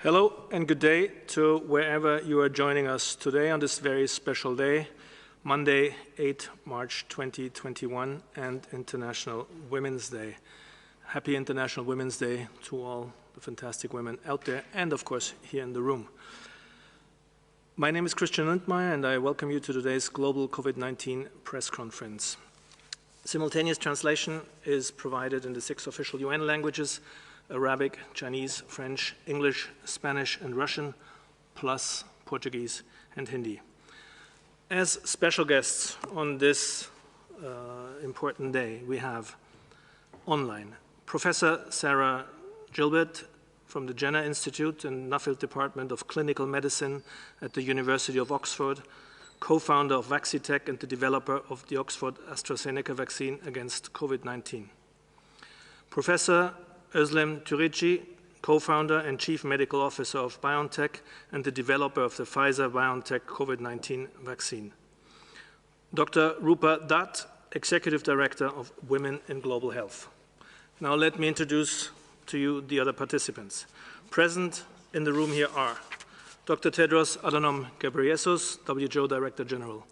Hello and good day to wherever you are joining us today on this very special day, Monday, 8 March 2021, and International Women's Day. Happy International Women's Day to all the fantastic women out there and, of course, here in the room. My name is Christian Lindmeier, and I welcome you to today's Global COVID-19 press conference. Simultaneous translation is provided in the 6 official UN languages: Arabic, Chinese, French, English, Spanish, and Russian, plus Portuguese and Hindi. As special guests on this important day, we have online Professor Sarah Gilbert from the Jenner Institute and Nuffield Department of Clinical Medicine at the University of Oxford, co-founder of Vaccitech and the developer of the Oxford AstraZeneca vaccine against COVID-19. Professor Özlem Türeci, co-founder and chief medical officer of BioNTech and the developer of the Pfizer-BioNTech COVID-19 vaccine. Dr. Rupa Dutt, executive director of Women in Global Health. Now let me introduce to you the other participants. Present in the room here are Dr. Tedros Adhanom Ghebreyesus, WHO Director General.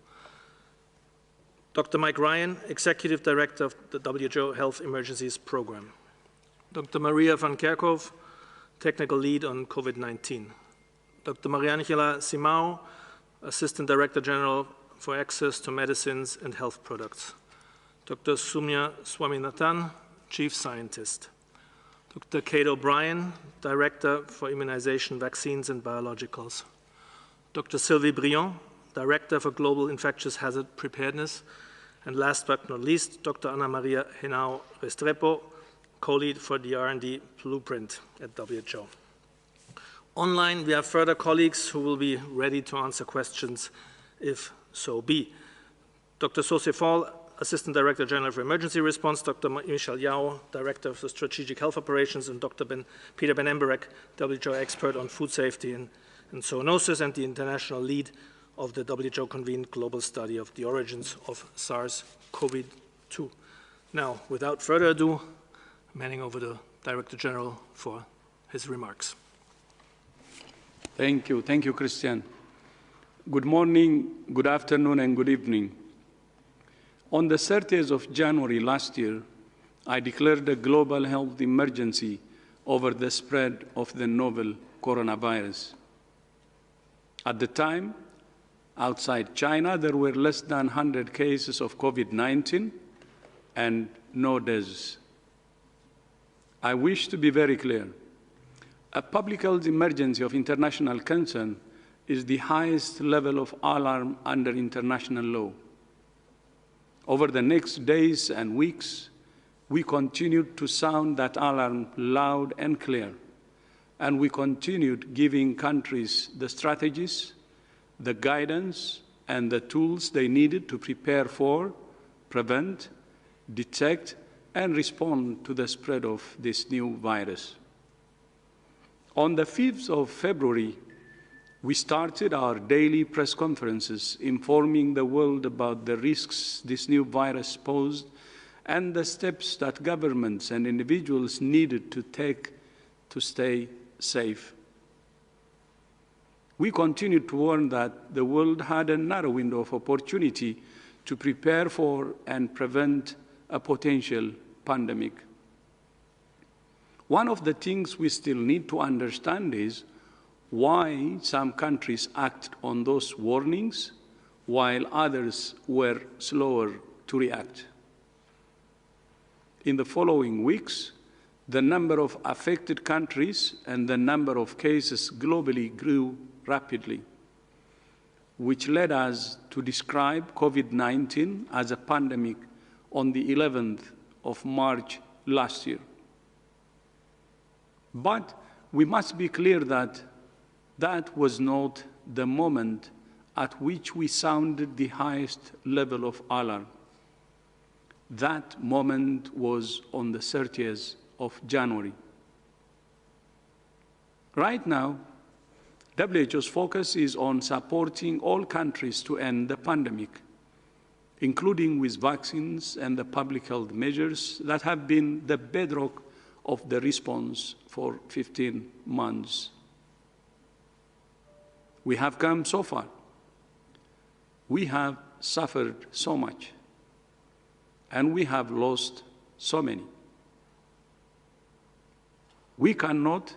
Dr. Mike Ryan, executive director of the WHO Health Emergencies Program. Dr. Maria van Kerkhove, technical lead on COVID-19. Dr. Mariangela Simão, Assistant Director General for Access to Medicines and Health Products. Dr. Soumya Swaminathan, Chief Scientist. Dr. Kate O'Brien, Director for Immunization, Vaccines and Biologicals. Dr. Sylvie Briand, Director for Global Infectious Hazard Preparedness. And last but not least, Dr. Ana Maria Henao Restrepo, co-lead for the R&D blueprint at WHO. Online, we have further colleagues who will be ready to answer questions if so be. Dr. Sauce Fall, Assistant Director General for Emergency Response, Dr. Michel Yao, Director of Strategic Health Operations, and Dr. Peter Ben Emberek, WHO expert on food safety and zoonosis, and the international lead of the WHO-convened global study of the origins of SARS-CoV-2. Now, without further ado, I'm handing over to Director General for his remarks. Thank you, Christian. Good morning, good afternoon, and good evening. On the 30th of January last year, I declared a global health emergency over the spread of the novel coronavirus. At the time, outside China, there were less than 100 cases of COVID-19 and no deaths. I wish to be very clear. A public health emergency of international concern is the highest level of alarm under international law. Over the next days and weeks, we continued to sound that alarm loud and clear, and we continued giving countries the strategies, the guidance, and the tools they needed to prepare for, prevent, detect, and respond to the spread of this new virus. On the 5th of February, we started our daily press conferences informing the world about the risks this new virus posed and the steps that governments and individuals needed to take to stay safe. We continued to warn that the world had a narrow window of opportunity to prepare for and prevent a potential pandemic. One of the things we still need to understand is why some countries acted on those warnings while others were slower to react. In the following weeks, the number of affected countries and the number of cases globally grew rapidly, which led us to describe COVID-19 as a pandemic on the 11th of March last year. But we must be clear that that was not the moment at which we sounded the highest level of alarm. That moment was on the 30th of January. Right now, WHO's focus is on supporting all countries to end the pandemic, including with vaccines and the public health measures that have been the bedrock of the response for 15 months. We have come so far. We have suffered so much, and we have lost so many. We cannot,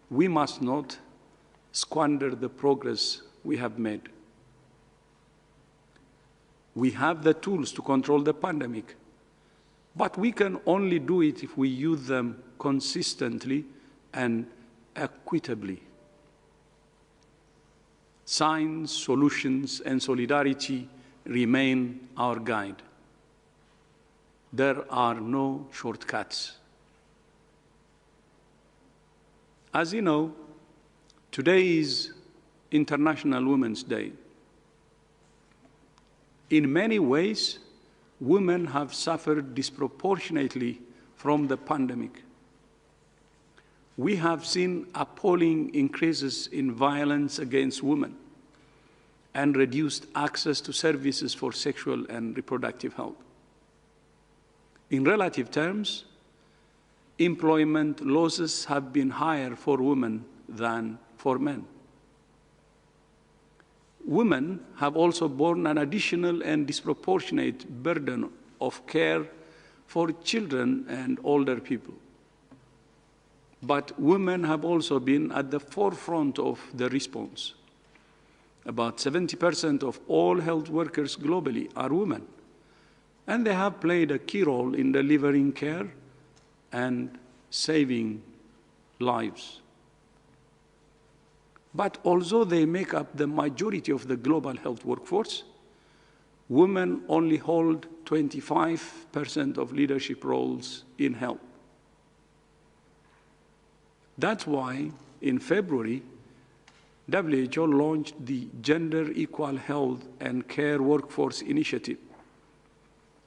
we must not squander the progress we have made. We have the tools to control the pandemic, but we can only do it if we use them consistently and equitably. Science, solutions, and solidarity remain our guide. There are no shortcuts. As you know, today is International Women's Day. In many ways, women have suffered disproportionately from the pandemic. We have seen appalling increases in violence against women and reduced access to services for sexual and reproductive health. In relative terms, employment losses have been higher for women than for men. Women have also borne an additional and disproportionate burden of care for children and older people. But women have also been at the forefront of the response. About 70% of all health workers globally are women, and they have played a key role in delivering care and saving lives. But although they make up the majority of the global health workforce, women only hold 25% of leadership roles in health. That's why, in February, WHO launched the Gender Equal Health and Care Workforce Initiative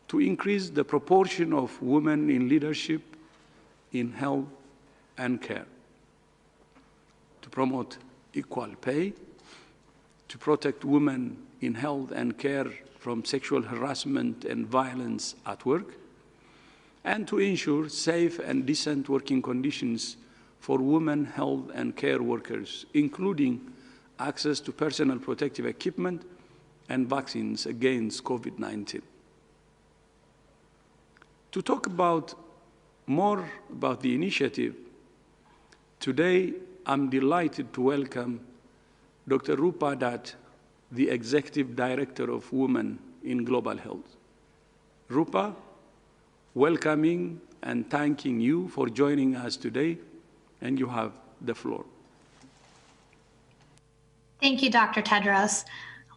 to increase the proportion of women in leadership, in health and care, to promote equal pay, to protect women in health and care from sexual harassment and violence at work, and to ensure safe and decent working conditions for women health and care workers, including access to personal protective equipment and vaccines against COVID-19. To talk more about the initiative, today I'm delighted to welcome Dr. Rupa Dutt, the Executive Director of Women in Global Health. Rupa, welcoming and thanking you for joining us today, and you have the floor. Thank you, Dr. Tedros.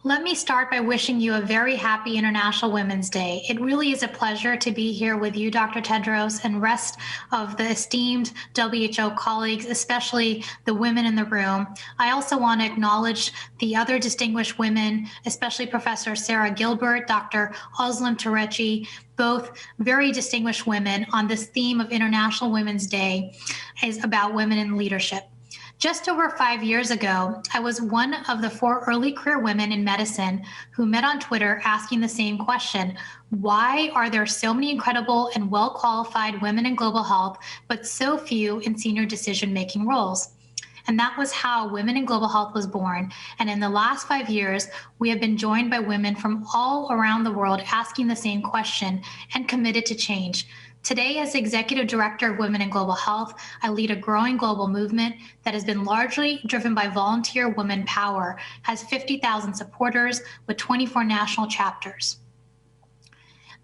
Let me start by wishing you a very happy International Women's Day. It really is a pleasure to be here with you, Dr. Tedros, and rest of the esteemed WHO colleagues, especially the women in the room. I also want to acknowledge the other distinguished women, especially Professor Sarah Gilbert, Dr. Özlem Türeci, both very distinguished women on this theme of International Women's Day is about women in leadership. Just over 5 years ago, I was one of the 4 early career women in medicine who met on Twitter asking the same question: why are there so many incredible and well-qualified women in global health, but so few in senior decision-making roles? And that was how Women in Global Health was born. And in the last 5 years, we have been joined by women from all around the world asking the same question and committed to change. Today, as Executive Director of Women in Global Health, I lead a growing global movement that has been largely driven by volunteer women power, has 50,000 supporters with 24 national chapters.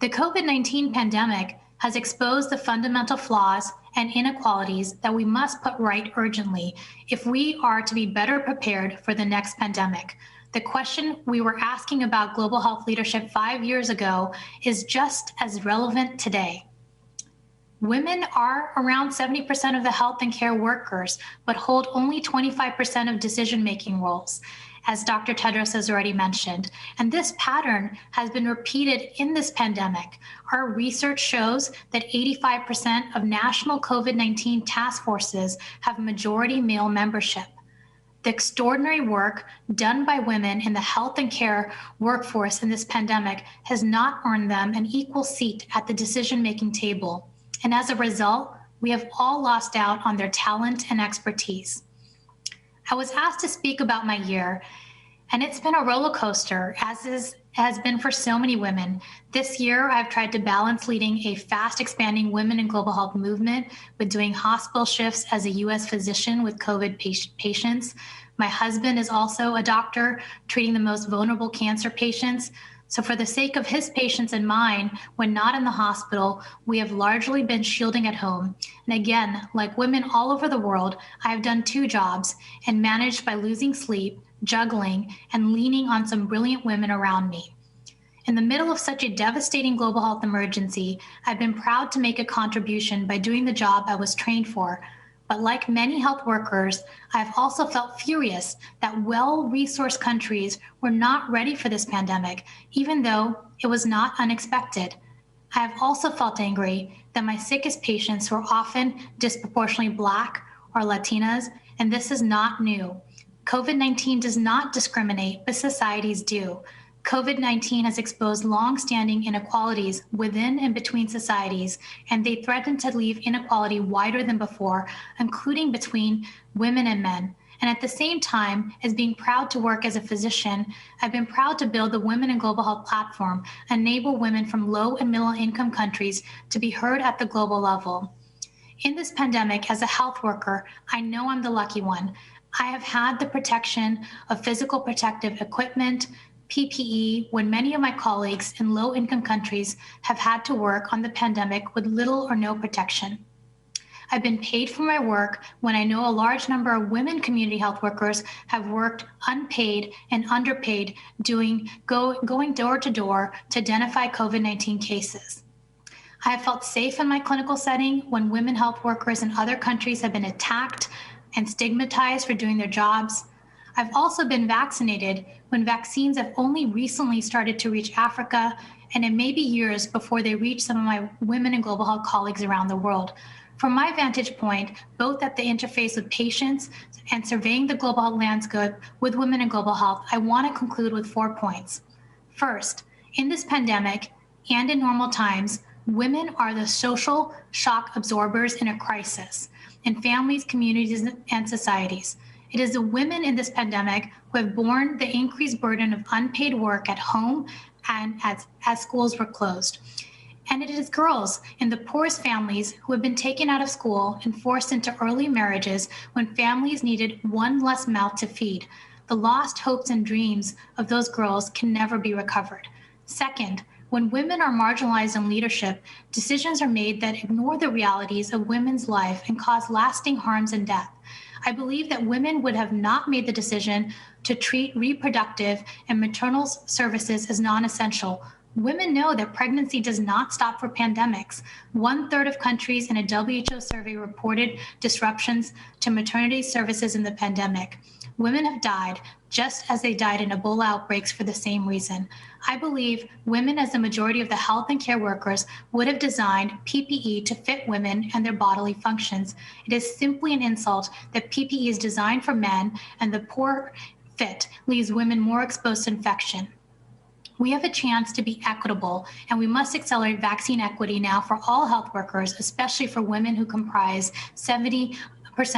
The COVID-19 pandemic has exposed the fundamental flaws and inequalities that we must put right urgently if we are to be better prepared for the next pandemic. The question we were asking about global health leadership 5 years ago is just as relevant today. Women are around 70% of the health and care workers, but hold only 25% of decision-making roles, as Dr. Tedros has already mentioned. And this pattern has been repeated in this pandemic. Our research shows that 85% of national COVID-19 task forces have majority male membership. The extraordinary work done by women in the health and care workforce in this pandemic has not earned them an equal seat at the decision-making table. And as a result, we have all lost out on their talent and expertise. I was asked to speak about my year, and it's been a roller coaster, has been for so many women. This year, I've tried to balance leading a fast expanding women in global health movement with doing hospital shifts as a U.S. physician with COVID patients. My husband is also a doctor treating the most vulnerable cancer patients. So for the sake of his patients and mine, when not in the hospital, we have largely been shielding at home. And again, like women all over the world, I have done 2 jobs and managed by losing sleep, juggling, and leaning on some brilliant women around me. In the middle of such a devastating global health emergency, I've been proud to make a contribution by doing the job I was trained for. But like many health workers, I've also felt furious that well-resourced countries were not ready for this pandemic, even though it was not unexpected. I have also felt angry that my sickest patients were often disproportionately Black or Latinas, and this is not new. COVID-19 does not discriminate, but societies do. COVID-19 has exposed long-standing inequalities within and between societies, and they threaten to leave inequality wider than before, including between women and men. And at the same time, as being proud to work as a physician, I've been proud to build the Women in Global Health platform, enable women from low and middle income countries to be heard at the global level. In this pandemic, as a health worker, I know I'm the lucky one. I have had the protection of physical protective equipment, PPE, when many of my colleagues in low-income countries have had to work on the pandemic with little or no protection. I've been paid for my work when I know a large number of women community health workers have worked unpaid and underpaid going door to door to identify COVID-19 cases. I have felt safe in my clinical setting when women health workers in other countries have been attacked and stigmatized for doing their jobs. I've also been vaccinated when vaccines have only recently started to reach Africa, and it may be years before they reach some of my women in global health colleagues around the world. From my vantage point, both at the interface with patients and surveying the global health landscape with women in global health, I want to conclude with 4 points. First, in this pandemic and in normal times, women are the social shock absorbers in a crisis in families, communities, and societies. It is the women in this pandemic who have borne the increased burden of unpaid work at home and as schools were closed. And it is girls in the poorest families who have been taken out of school and forced into early marriages when families needed one less mouth to feed. The lost hopes and dreams of those girls can never be recovered. Second, when women are marginalized in leadership, decisions are made that ignore the realities of women's life and cause lasting harms and death. I believe that women would have not made the decision to treat reproductive and maternal services as non-essential. Women know that pregnancy does not stop for pandemics. 1/3 of countries in a WHO survey reported disruptions to maternity services in the pandemic. Women have died just as they died in Ebola outbreaks for the same reason. I believe women, as the majority of the health and care workers, would have designed PPE to fit women and their bodily functions. It is simply an insult that PPE is designed for men and the poor fit leaves women more exposed to infection. We have a chance to be equitable, and we must accelerate vaccine equity now for all health workers, especially for women who comprise 70%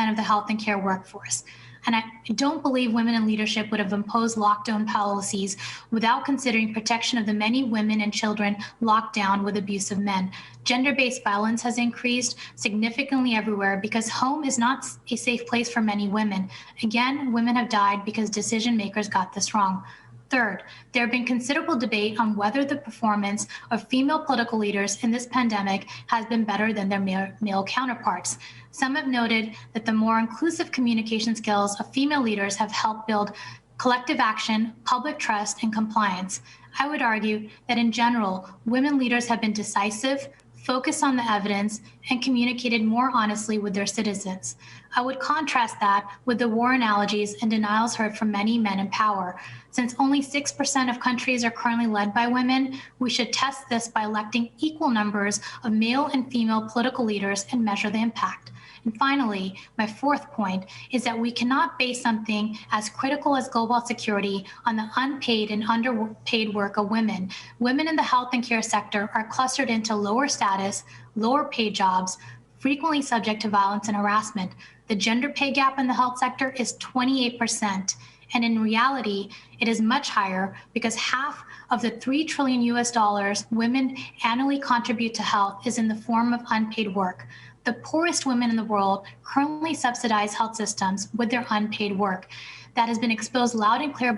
of the health and care workforce. And I don't believe women in leadership would have imposed lockdown policies without considering protection of the many women and children locked down with abusive men. Gender-based violence has increased significantly everywhere because home is not a safe place for many women. Again, women have died because decision makers got this wrong. Third, there have been considerable debate on whether the performance of female political leaders in this pandemic has been better than their male counterparts. Some have noted that the more inclusive communication skills of female leaders have helped build collective action, public trust, and compliance. I would argue that in general, women leaders have been decisive, focused on the evidence, and communicated more honestly with their citizens. I would contrast that with the war analogies and denials heard from many men in power. Since only 6% of countries are currently led by women, we should test this by electing equal numbers of male and female political leaders and measure the impact. And finally, my fourth point is that we cannot base something as critical as global security on the unpaid and underpaid work of women. Women in the health and care sector are clustered into lower status, lower paid jobs, frequently subject to violence and harassment. The gender pay gap in the health sector is 28%. And in reality, it is much higher because half of the $3 trillion women annually contribute to health is in the form of unpaid work. The poorest women in the world currently subsidize health systems with their unpaid work. That has been exposed loud and clear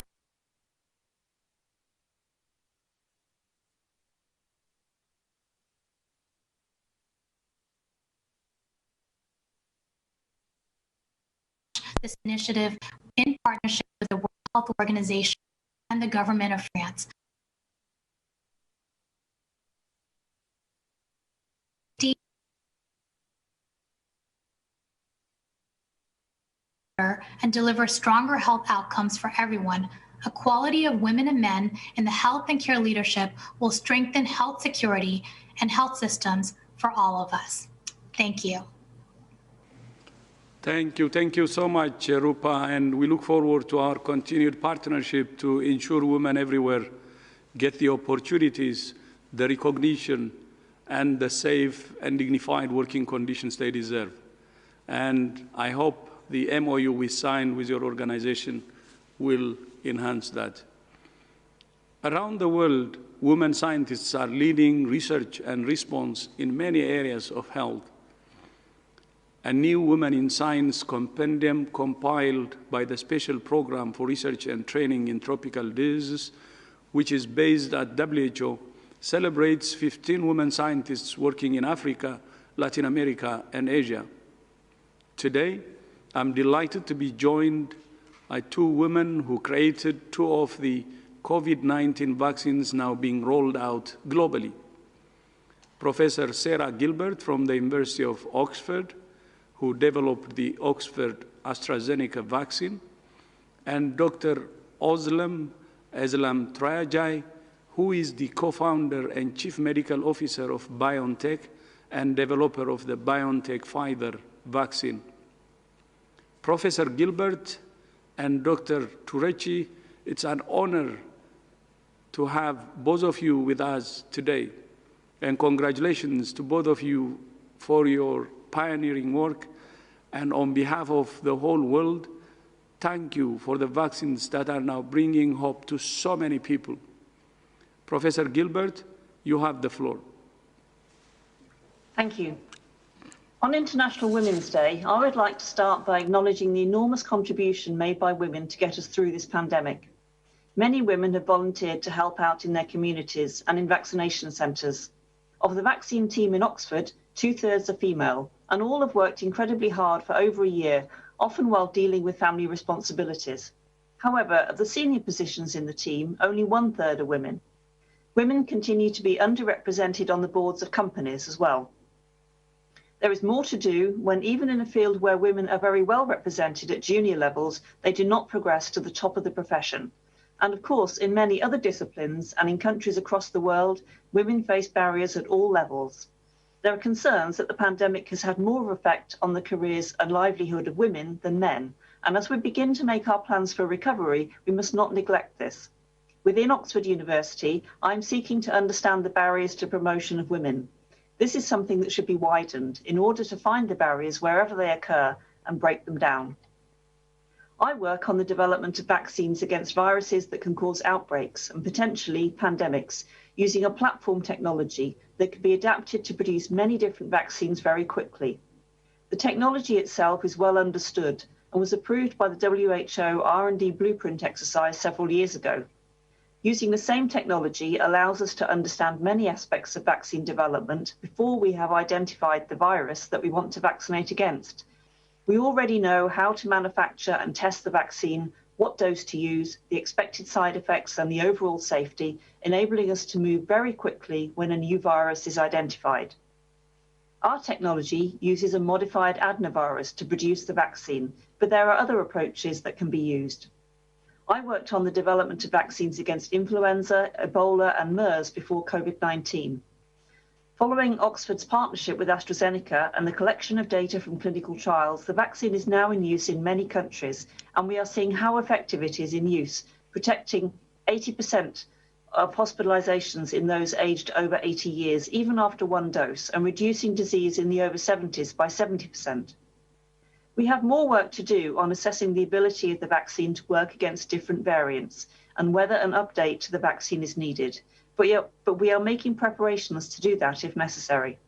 this initiative in partnership with the World Health Organization and the government of France. And deliver stronger health outcomes for everyone. Equality of women and men in the health and care leadership will strengthen health security and health systems for all of us. Thank you. Thank you. Thank you so much, Rupa, and we look forward to our continued partnership to ensure women everywhere get the opportunities, the recognition, and the safe and dignified working conditions they deserve. And I hope the MOU we signed with your organization will enhance that. Around the world, women scientists are leading research and response in many areas of health. A new Women in Science compendium compiled by the Special Program for Research and Training in Tropical Diseases, which is based at WHO, celebrates 15 women scientists working in Africa, Latin America, and Asia. Today, I'm delighted to be joined by two women who created two of the COVID-19 vaccines now being rolled out globally. Professor Sarah Gilbert from the University of Oxford, who developed the Oxford AstraZeneca vaccine, and Dr. Özlem Trayacay, who is the co-founder and chief medical officer of BioNTech and developer of the BioNTech Pfizer vaccine. Professor Gilbert and Dr. Trayacay, it's an honor to have both of you with us today. And congratulations to both of you for your pioneering work. And on behalf of the whole world, thank you for the vaccines that are now bringing hope to so many people. Professor Gilbert, you have the floor. Thank you. On International Women's Day, I would like to start by acknowledging the enormous contribution made by women to get us through this pandemic. Many women have volunteered to help out in their communities and in vaccination centres. Of the vaccine team in Oxford, 2/3 are female, and all have worked incredibly hard for over a year, often while dealing with family responsibilities. However, of the senior positions in the team, only 1/3 are women. Women continue to be underrepresented on the boards of companies as well. There is more to do when, even in a field where women are very well represented at junior levels, they do not progress to the top of the profession. And of course, in many other disciplines and in countries across the world, women face barriers at all levels. There are concerns that the pandemic has had more of an effect on the careers and livelihood of women than men. And as we begin to make our plans for recovery, we must not neglect this. Within Oxford University, I'm seeking to understand the barriers to promotion of women. This is something that should be widened in order to find the barriers wherever they occur and break them down. I work on the development of vaccines against viruses that can cause outbreaks and potentially pandemics, using a platform technology that can be adapted to produce many different vaccines very quickly. The technology itself is well understood and was approved by the WHO R&D blueprint exercise several years ago. Using the same technology allows us to understand many aspects of vaccine development before we have identified the virus that we want to vaccinate against. We already know how to manufacture and test the vaccine, what dose to use, the expected side effects and the overall safety, enabling us to move very quickly when a new virus is identified. Our technology uses a modified adenovirus to produce the vaccine, but there are other approaches that can be used. I worked on the development of vaccines against influenza, Ebola and MERS before COVID-19. Following Oxford's partnership with AstraZeneca and the collection of data from clinical trials, the vaccine is now in use in many countries, and we are seeing how effective it is in use, protecting 80% of hospitalizations in those aged over 80 years, even after one dose, and reducing disease in the over 70s by 70%. We have more work to do on assessing the ability of the vaccine to work against different variants and whether an update to the vaccine is needed. But we are making preparations to do that if necessary.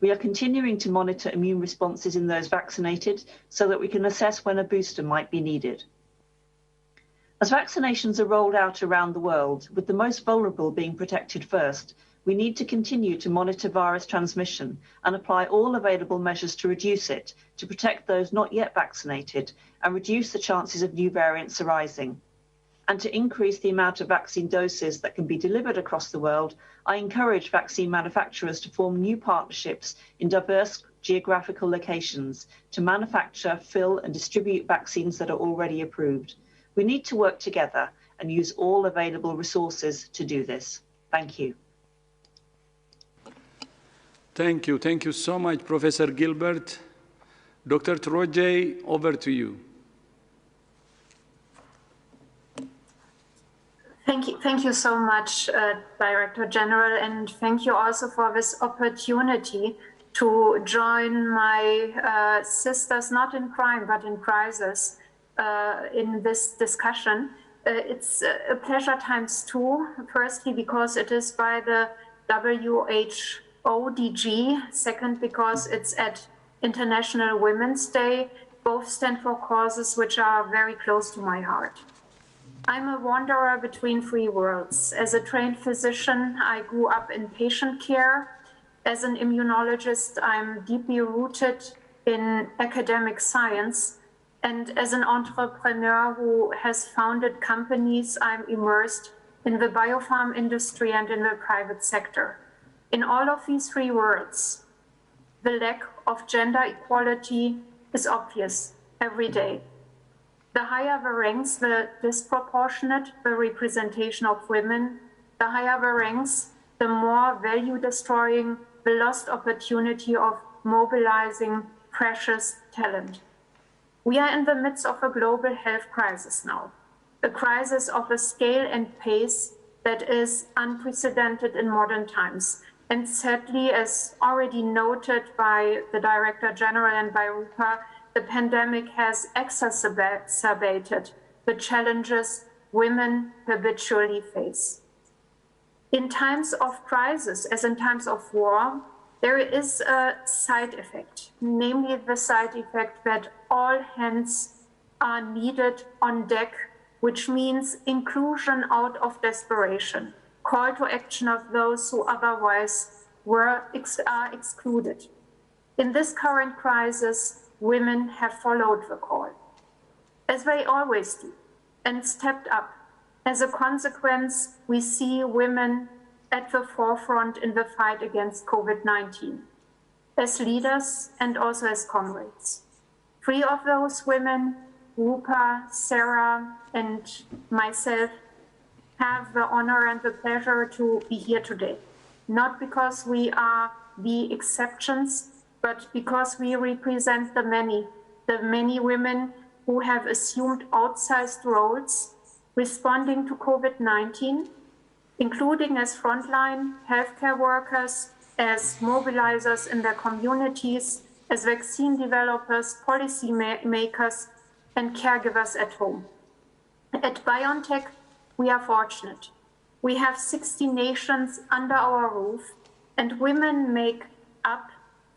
We are continuing to monitor immune responses in those vaccinated so that we can assess when a booster might be needed. As vaccinations are rolled out around the world, with the most vulnerable being protected first, we need to continue to monitor virus transmission and apply all available measures to reduce it, to protect those not yet vaccinated and reduce the chances of new variants arising. And to increase the amount of vaccine doses that can be delivered across the world, I encourage vaccine manufacturers to form new partnerships in diverse geographical locations to manufacture, fill and distribute vaccines that are already approved. We need to work together and use all available resources to do this. Thank you. Thank you. Thank you so much, Professor Gilbert. Dr. Troje, over to you. Thank you so much, Director General, and thank you also for this opportunity to join my sisters, not in crime, but in crisis, in this discussion. It's a pleasure times two, firstly, because it is by the WHO DG, second, because it's at International Women's Day. Both stand for causes which are very close to my heart. I'm a wanderer between three worlds. As a trained physician, I grew up in patient care. As an immunologist, I'm deeply rooted in academic science. And as an entrepreneur who has founded companies, I'm immersed in the biopharm industry and in the private sector. In all of these three worlds, the lack of gender equality is obvious every day. The higher the ranks, the disproportionate the representation of women, the higher the ranks, the more value-destroying the lost opportunity of mobilizing precious talent. We are in the midst of a global health crisis now, a crisis of a scale and pace that is unprecedented in modern times. And sadly, as already noted by the Director General and by Rupa, the pandemic has exacerbated the challenges women habitually face. In times of crisis, as in times of war, there is a side effect, namely the side effect that all hands are needed on deck, which means inclusion out of desperation, call to action of those who otherwise are excluded. In this current crisis, women have followed the call, as they always do, and stepped up. As a consequence, we see women at the forefront in the fight against COVID-19, as leaders and also as comrades. Three of those women, Rupa, Sarah, and myself, have the honor and the pleasure to be here today. Not because we are the exceptions, but because we represent the many women who have assumed outsized roles responding to COVID-19, including as frontline healthcare workers, as mobilizers in their communities, as vaccine developers, policy makers, and caregivers at home. At BioNTech, we are fortunate. We have 60 nations under our roof, and women make up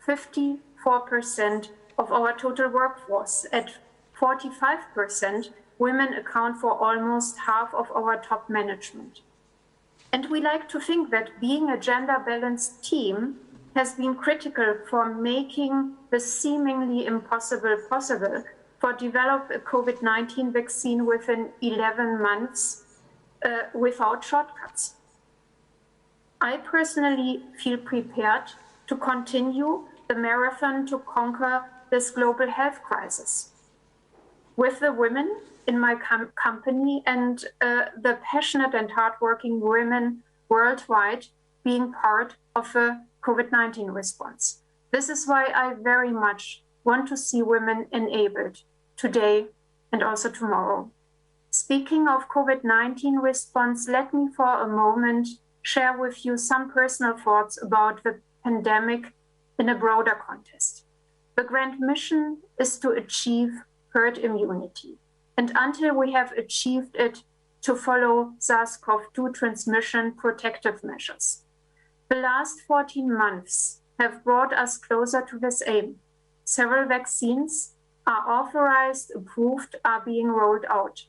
54% of our total workforce. At 45%, women account for almost half of our top management. And we like to think that being a gender-balanced team has been critical for making the seemingly impossible possible, for develop a COVID-19 vaccine within 11 months without shortcuts. I personally feel prepared to continue the marathon to conquer this global health crisis with the women in my company and the passionate and hardworking women worldwide being part of the COVID-19 response. This is why I very much want to see women enabled today and also tomorrow. Speaking of COVID-19 response, let me for a moment share with you some personal thoughts about the pandemic in a broader context. The grand mission is to achieve herd immunity. And until we have achieved it, to follow SARS-CoV-2 transmission protective measures. The last 14 months have brought us closer to this aim. Several vaccines are authorized, approved, are being rolled out.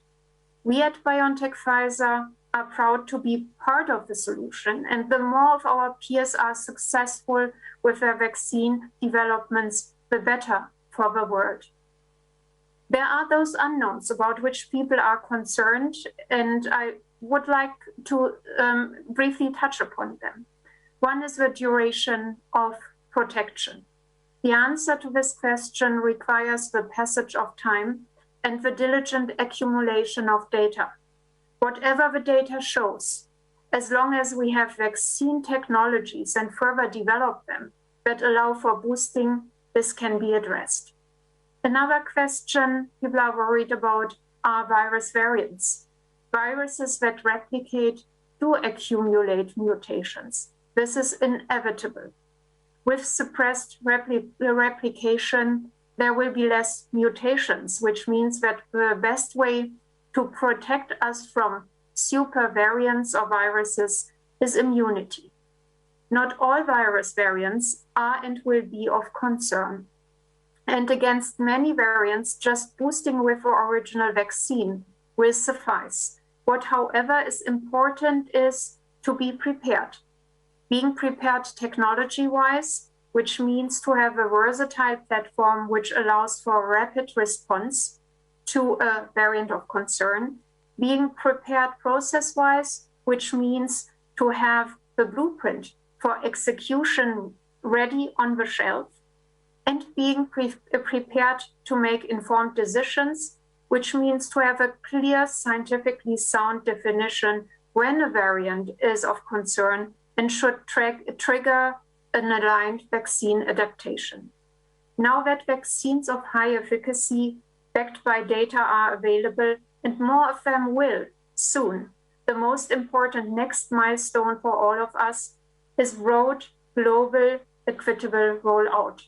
We at BioNTech Pfizer are proud to be part of the solution, and the more of our peers are successful with their vaccine developments, the better for the world. There are those unknowns about which people are concerned, and I would like to briefly touch upon them. One is the duration of protection. The answer to this question requires the passage of time and the diligent accumulation of data. Whatever the data shows, as long as we have vaccine technologies and further develop them that allow for boosting, this can be addressed. Another question people are worried about are virus variants. Viruses that replicate do accumulate mutations. This is inevitable. With suppressed replication, there will be less mutations, which means that the best way to protect us from super variants or viruses is immunity. Not all virus variants are and will be of concern. And against many variants, just boosting with the original vaccine will suffice. What, however, is important is to be prepared. Being prepared technology-wise, which means to have a versatile platform which allows for rapid response to a variant of concern. Being prepared process-wise, which means to have the blueprint for execution ready on the shelf. And being prepared to make informed decisions, which means to have a clear, scientifically sound definition when a variant is of concern and should trigger an aligned vaccine adaptation. Now that vaccines of high efficacy backed by data are available, and more of them will soon, the most important next milestone for all of us is broad, global, equitable rollout.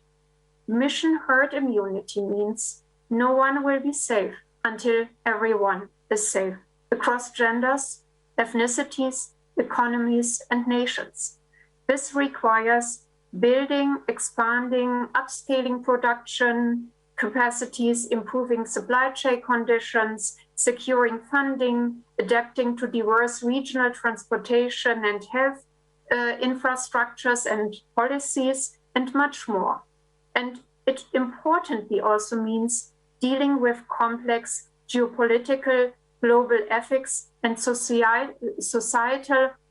Mission herd immunity means no one will be safe until everyone is safe, across genders, ethnicities, economies, and nations. This requires building, expanding, upscaling production capacities, improving supply chain conditions, securing funding, adapting to diverse regional transportation and health infrastructures and policies, and much more. And it importantly also means dealing with complex geopolitical, global ethics, and societal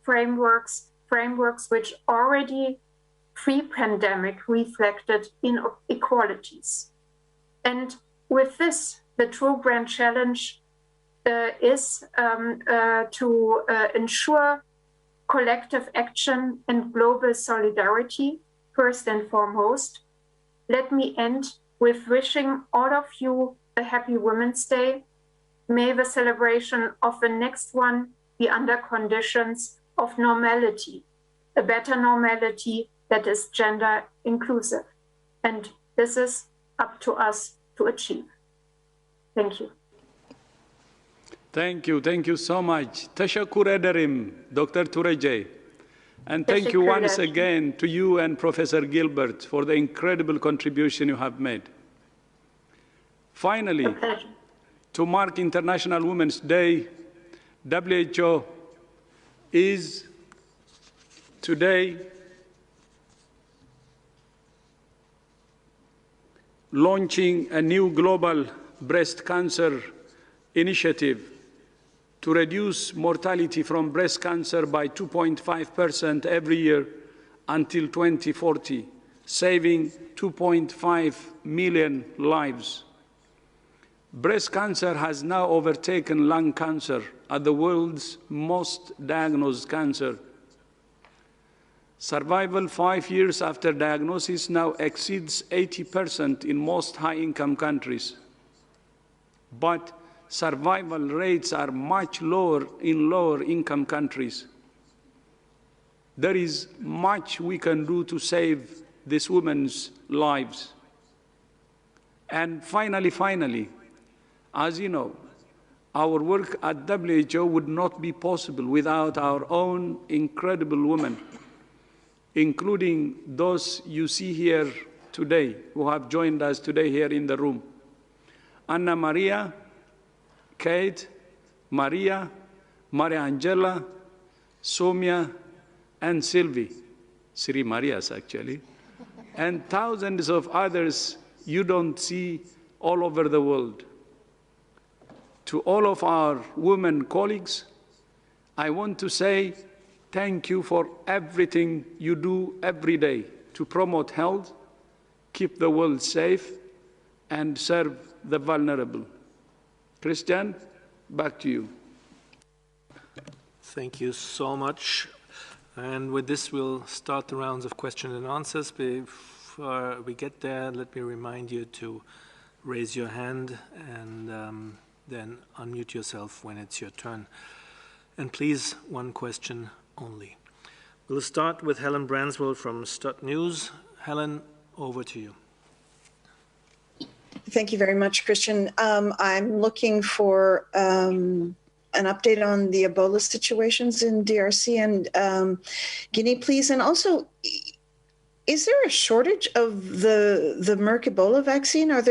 frameworks which already pre-pandemic reflected inequalities. And with this, the true grand challenge is to ensure collective action and global solidarity, first and foremost. Let me end with wishing all of you a happy Women's Day. May the celebration of the next one be under conditions of normality, a better normality that is gender inclusive. And this is up to us to achieve. Thank you. Thank you so much. Tashakkur ederim, Dr. Turejay. And thank you once again to you and Professor Gilbert for the incredible contribution you have made. Finally, to mark International Women's Day, WHO is today launching a new global breast cancer initiative to reduce mortality from breast cancer by 2.5% every year until 2040, saving 2.5 million lives. Breast cancer has now overtaken lung cancer as the world's most diagnosed cancer. Survival 5 years after diagnosis now exceeds 80% in most high-income countries. But survival rates are much lower in lower-income countries. There is much we can do to save these women's lives. And finally, as you know, our work at WHO would not be possible without our own incredible women, including those you see here today, who have joined us today here in the room. Anna Maria, Kate, Maria, Maria Angela, Somia, and Sylvie, Sri Marias actually, and thousands of others you don't see all over the world. To all of our women colleagues, I want to say thank you for everything you do every day to promote health, keep the world safe, and serve the vulnerable. Christian, back to you. Thank you so much. And with this, we'll start the rounds of questions and answers. Before we get there, let me remind you to raise your hand and then unmute yourself when it's your turn. And please, one question only. We'll start with Helen Branswell from Stud News. Helen, over to you. Thank you very much, Christian. I'm looking for an update on the Ebola situations in DRC and Guinea, please. And also, is there a shortage of the Merck Ebola vaccine? I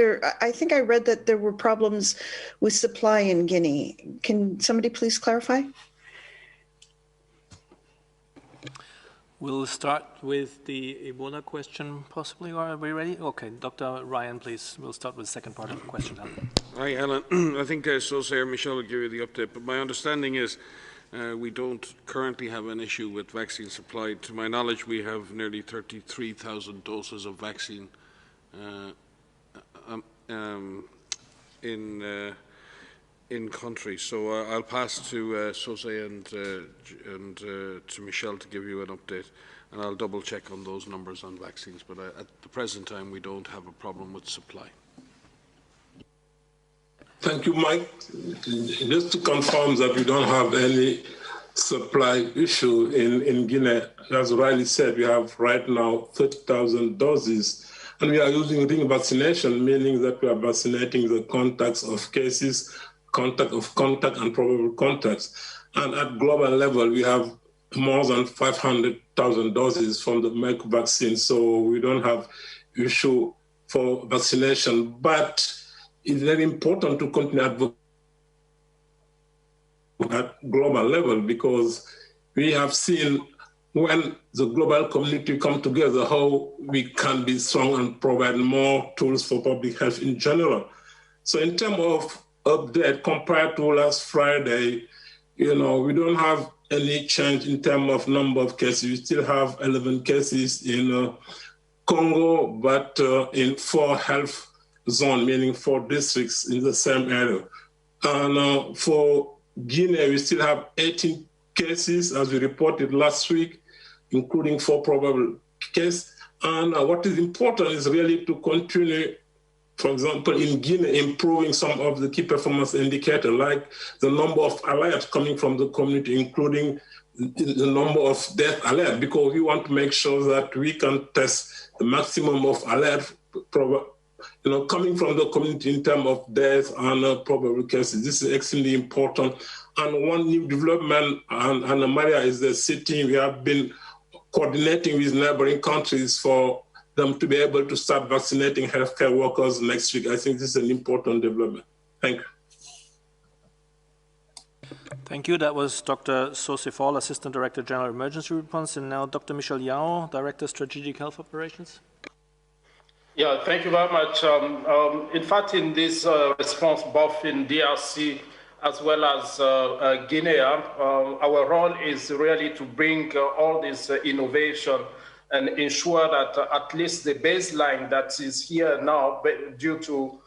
think I read that there were problems with supply in Guinea. Can somebody please clarify? We'll start with the Ebola question, possibly. Are we ready? Okay, Dr. Ryan, please. We'll start with the second part of the question. Hi, Helen. I think Sosair Michel will give you the update, but my understanding is we don't currently have an issue with vaccine supply. To my knowledge, we have nearly 33,000 doses of vaccine in country. So I'll pass to Sosair and to Michel to give you an update, and I'll double check on those numbers on vaccines. But at the present time, we don't have a problem with supply. Thank you, Mike. Just to confirm that we don't have any supply issue in Guinea, as Riley said, we have right now 30,000 doses, and we are using ring vaccination, meaning that we are vaccinating the contacts of cases, contact of contact, and probable contacts. And at global level, we have more than 500,000 doses from the Merck vaccine, so we don't have issue for vaccination. But it's very important to continue advocating at global level, because we have seen when the global community come together how we can be strong and provide more tools for public health in general. So in terms of update compared to last Friday, we don't have any change in terms of number of cases. We still have 11 cases in Congo, but in 4 health zone, meaning 4 districts in the same area. And for Guinea, we still have 18 cases, as we reported last week, including 4 probable cases. And what is important is really to continue, for example, in Guinea, improving some of the key performance indicators, like the number of alerts coming from the community, including the number of death alerts, because we want to make sure that we can test the maximum of alerts coming from the community in terms of deaths and probable cases. This is extremely important. And one new development, and Maria is the city, we have been coordinating with neighboring countries for them to be able to start vaccinating healthcare workers next week. I think this is an important development. Thank you. Thank you. That was Dr. Sose Fall, Assistant Director General Emergency Response, and now Dr. Michel Yao, Director Strategic Health Operations. Yeah, thank you very much. In fact, in this response, both in DRC as well as Guinea, our role is really to bring all this innovation and ensure that at least the baseline that is here now due to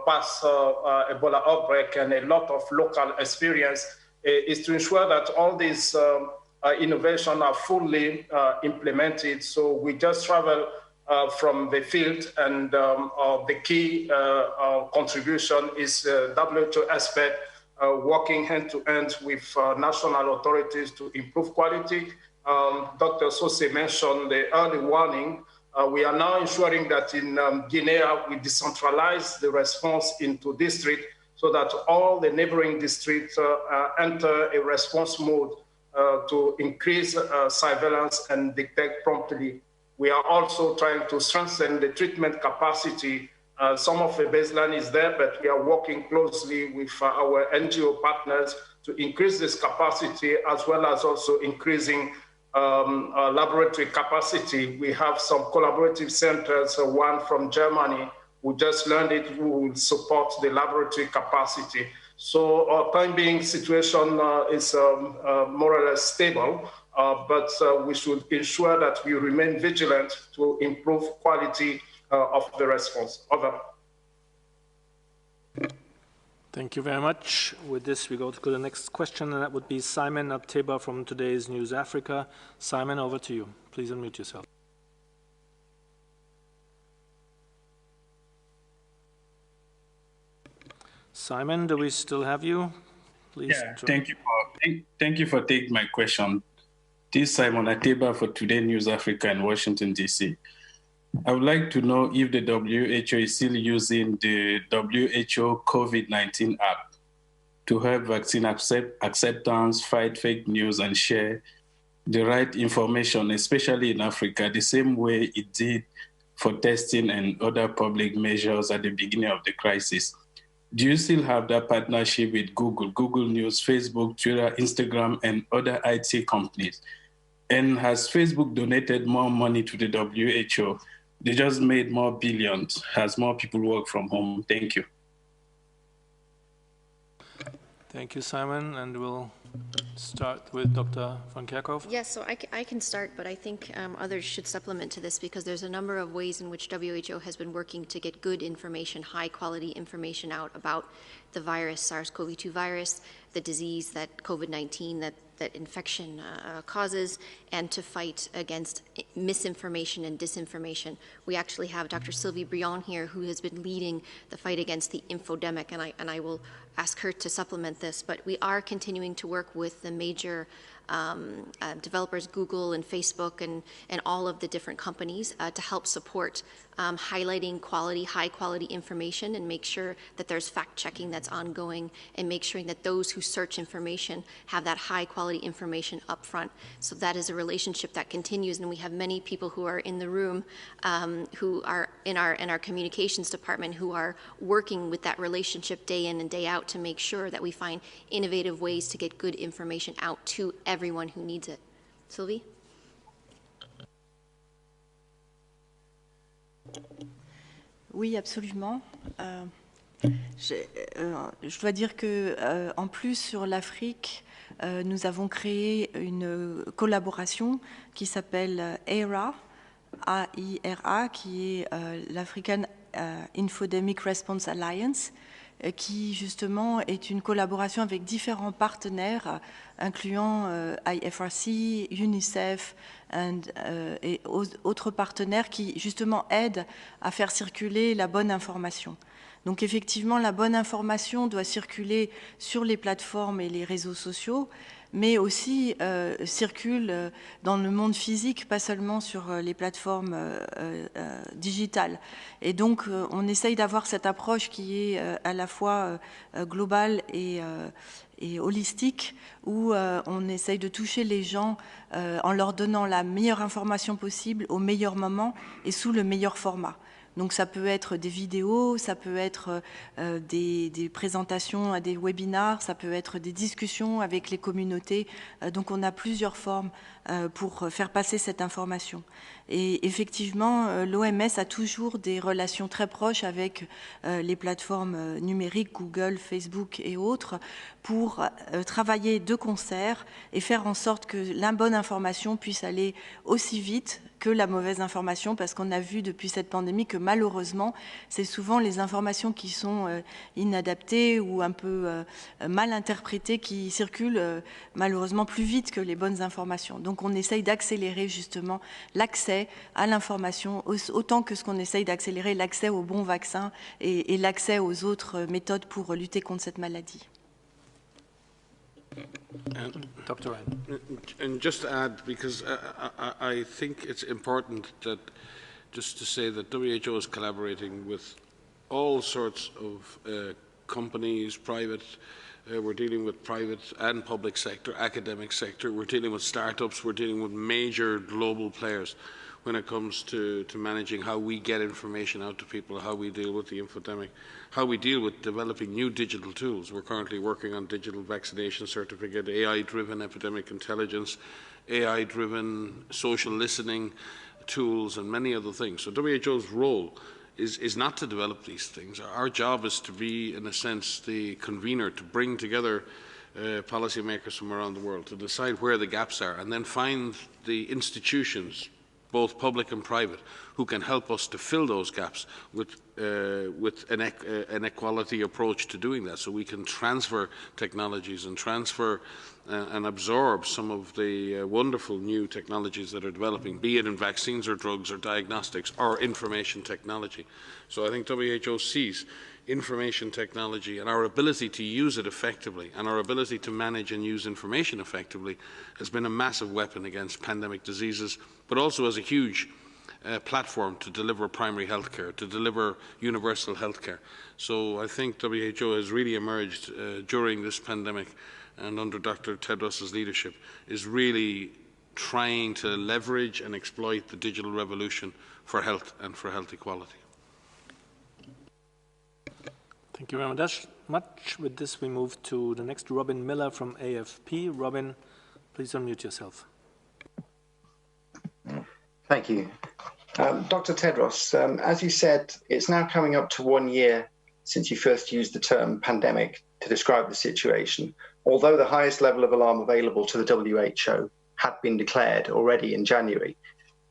past Ebola outbreak and a lot of local experience is to ensure that all these innovations are fully implemented. So we just travel from the field, and the key contribution is WHO aspect, working hand to hand with national authorities to improve quality. Dr. Sose mentioned the early warning. We are now ensuring that in Guinea, we decentralize the response into district so that all the neighboring districts enter a response mode to increase surveillance and detect promptly. We are also trying to strengthen the treatment capacity. Some of the baseline is there, but we are working closely with our NGO partners to increase this capacity, as well as also increasing laboratory capacity. We have some collaborative centers, one from Germany, who just learned it, who will support the laboratory capacity. So our time being situation is more or less stable, but we should ensure that we remain vigilant to improve quality of the response. Over. Thank you very much. With this, we go to the next question, and that would be Simon Abteba from today's News Africa. Simon, over to you. Please unmute yourself. Simon, do we still have you? Please. Yeah, thank you for taking my question. This is Simon Abteba for Today News Africa in Washington, D.C. I would like to know if the WHO is still using the WHO COVID-19 app to help vaccine acceptance, fight fake news, and share the right information, especially in Africa, the same way it did for testing and other public measures at the beginning of the crisis. Do you still have that partnership with Google News, Facebook, Twitter, Instagram, and other IT companies? And has Facebook donated more money to the WHO? They just made more billions as more people work from home. Thank you. Thank you, Simon. And we'll start with Dr. van Kerkhoff. Yes, so I can start, but I think others should supplement to this because there's a number of ways in which WHO has been working to get good information, high-quality information out about the virus, SARS-CoV-2 virus, the disease that COVID-19, that infection causes, and to fight against misinformation and disinformation. We actually have Dr. Sylvie Briand here, who has been leading the fight against the infodemic, and I will ask her to supplement this, but we are continuing to work with the major developers, Google and Facebook and all of the different companies to help support highlighting high quality information and make sure that there's fact checking that's ongoing and make sure that those who search information have that high quality information up front. So that is a relationship that continues, and we have many people who are in the room who are in our communications department who are working with that relationship day in and day out to make sure that we find innovative ways to get good information out to everyone who needs it. Sylvie? Oui, absolument. Je dois dire que, en plus, sur l'Afrique, nous avons créé une collaboration qui s'appelle AIRA, A-I-R-A, qui est l'African Infodemic Response Alliance, qui justement est une collaboration avec différents partenaires, incluant IFRC, UNICEF et autres partenaires qui justement aident à faire circuler la bonne information. Donc effectivement, la bonne information doit circuler sur les plateformes et les réseaux sociaux, mais aussi circule dans le monde physique, pas seulement sur les plateformes digitales. Et donc, on essaye d'avoir cette approche qui est à la fois globale et holistique, où on essaye de toucher les gens en leur donnant la meilleure information possible au meilleur moment et sous le meilleur format. Donc ça peut être des vidéos, ça peut être des présentations à des webinars, ça peut être des discussions avec les communautés. Donc on a plusieurs formes pour faire passer cette information. Et effectivement, l'OMS a toujours des relations très proches avec les plateformes numériques, Google, Facebook et autres, pour travailler de concert et faire en sorte que la bonne information puisse aller aussi vite que la mauvaise information, parce qu'on a vu depuis cette pandémie que malheureusement, c'est souvent les informations qui sont inadaptées ou un peu mal interprétées qui circulent malheureusement plus vite que les bonnes informations. Donc on essaye d'accélérer justement l'accès à l'information, autant que ce qu'on essaye d'accélérer l'accès aux bons vaccins et l'accès aux autres méthodes pour lutter contre cette maladie. Dr. Ryan. And just to add, because I think it's important that just to say that WHO is collaborating with all sorts of companies, private. We're dealing with private and public sector, academic sector. We're dealing with startups. We're dealing with major global players when it comes to managing how we get information out to people, how we deal with the infodemic, how we deal with developing new digital tools. We're currently working on digital vaccination certificate, AI-driven epidemic intelligence, AI-driven social listening tools, and many other things. So WHO's role is not to develop these things. Our job is to be, in a sense, the convener, to bring together policymakers from around the world, to decide where the gaps are, and then find the institutions, both public and private, who can help us to fill those gaps with an equality approach to doing that, so we can transfer technologies and transfer and absorb some of the wonderful new technologies that are developing, be it in vaccines or drugs or diagnostics or information technology. So I think WHO sees information technology and our ability to use it effectively and our ability to manage and use information effectively has been a massive weapon against pandemic diseases, but also as a huge platform to deliver primary health care, to deliver universal health care. So I think WHO has really emerged during this pandemic and under Dr. Tedros' leadership is really trying to leverage and exploit the digital revolution for health and for health equality. Thank you very much. With this, we move to the next, Robin Miller from AFP. Robin, please unmute yourself. Thank you. Dr. Tedros, as you said, it's now coming up to 1 year since you first used the term pandemic to describe the situation, although the highest level of alarm available to the WHO had been declared already in January.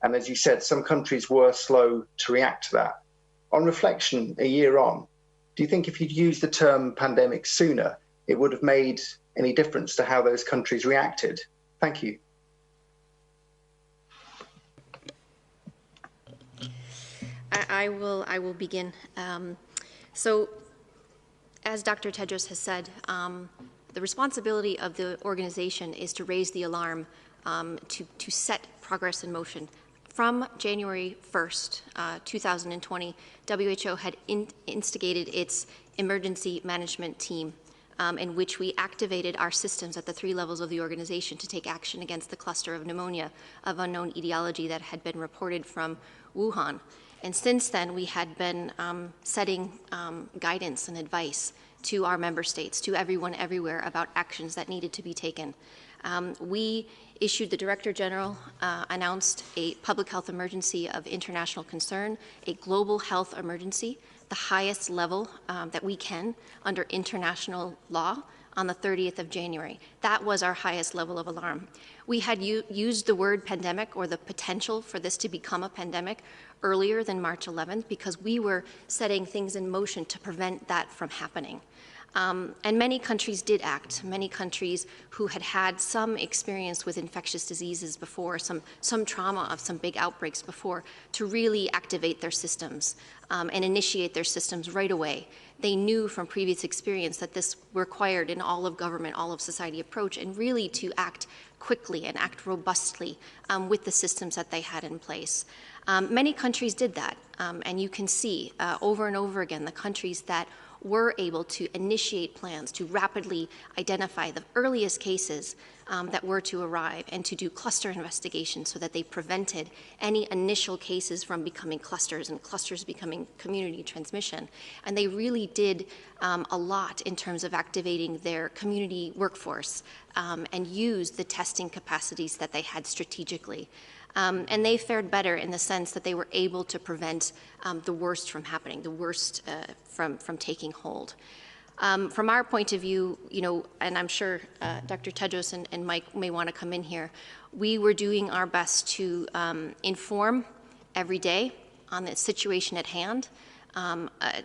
And as you said, some countries were slow to react to that. On reflection, a year on, do you think if you'd used the term pandemic sooner, it would have made any difference to how those countries reacted? Thank you. I will begin. So, as Dr. Tedros has said, the responsibility of the organization is to raise the alarm, to set progress in motion. From January 1st, 2020, WHO had instigated its emergency management team, in which we activated our systems at the 3 levels of the organization to take action against the cluster of pneumonia of unknown etiology that had been reported from Wuhan. And since then, we had been setting guidance and advice to our member states, to everyone everywhere about actions that needed to be taken. We issued, the Director General announced a public health emergency of international concern, a global health emergency, the highest level that we can under international law on the 30th of January. That was our highest level of alarm. We had used the word pandemic, or the potential for this to become a pandemic, earlier than March 11th because we were setting things in motion to prevent that from happening. And many countries did act. Many countries who had had some experience with infectious diseases before, some trauma of some big outbreaks before, to really activate their systems and initiate their systems right away. They knew from previous experience that this required an all of government, all of society approach, and really to act quickly and act robustly with the systems that they had in place. Many countries did that, and you can see over and over again the countries that were able to initiate plans to rapidly identify the earliest cases that were to arrive and to do cluster investigations so that they prevented any initial cases from becoming clusters and clusters becoming community transmission. And they really did a lot in terms of activating their community workforce and use the testing capacities that they had strategically. And they fared better in the sense that they were able to prevent the worst from happening, the worst from taking hold. From our point of view, and I'm sure Dr. Tedros and Mike may want to come in here, we were doing our best to inform every day on the situation at hand,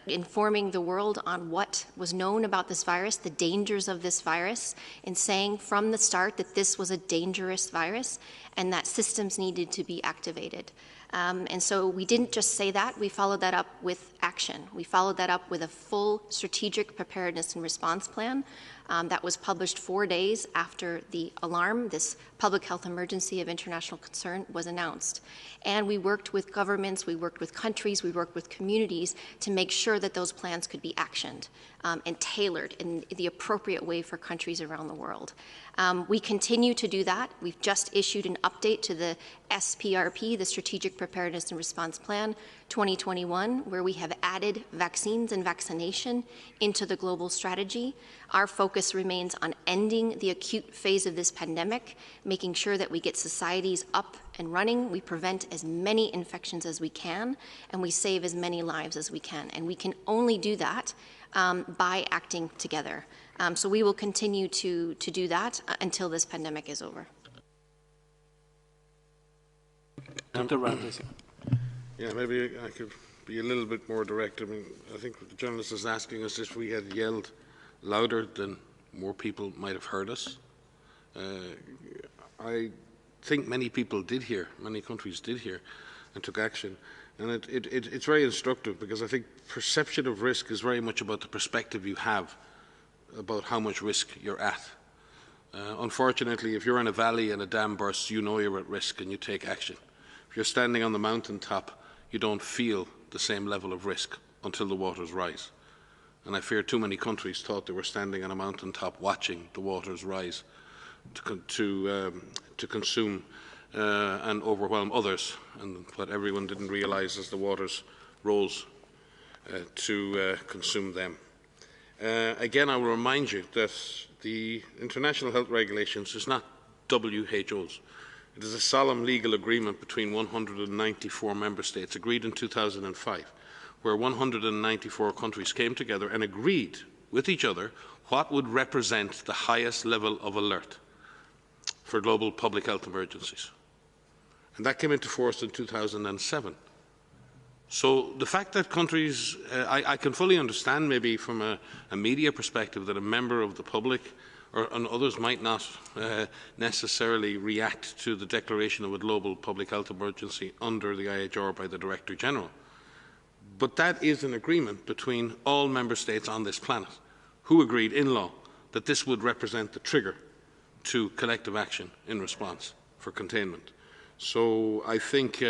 informing the world on what was known about this virus, the dangers of this virus, and saying from the start that this was a dangerous virus and that systems needed to be activated. And so we didn't just say that, we followed that up with action. We followed that up with a full strategic preparedness and response plan that was published 4 days after the alarm, this public health emergency of international concern, was announced. And we worked with governments, we worked with countries, we worked with communities to make sure that those plans could be actioned and tailored in the appropriate way for countries around the world. We continue to do that. We've just issued an update to the SPRP, the Strategic Preparedness and Response Plan 2021, where we have added vaccines and vaccination into the global strategy. Our focus remains on ending the acute phase of this pandemic, making sure that we get societies up and running, we prevent as many infections as we can, and we save as many lives as we can. And we can only do that by acting together. So we will continue to do that until this pandemic is over. Dr. Ryan, please. Yeah, maybe I could be a little bit more direct. I mean, I think the journalist is asking us if we had yelled louder, then more people might have heard us. I think many people did hear, many countries did hear and took action. And it's very instructive, because I think perception of risk is very much about the perspective you have about how much risk you're at. Unfortunately, if you're in a valley and a dam bursts, you know you're at risk and you take action. If you're standing on the mountaintop, you don't feel the same level of risk until the waters rise. And I fear too many countries thought they were standing on a mountaintop watching the waters rise to consume and overwhelm others, and what everyone didn't realize as the waters rose to consume them. Again, I will remind you that the international health regulations is not WHO's. It is a solemn legal agreement between 194 member states, agreed in 2005, where 194 countries came together and agreed with each other what would represent the highest level of alert for global public health emergencies. And that came into force in 2007. So the fact that countries, I can fully understand maybe from a media perspective that a member of the public and others might not necessarily react to the declaration of a global public health emergency under the IHR by the Director General. But that is an agreement between all member states on this planet who agreed in law that this would represent the trigger to collective action in response for containment. So I think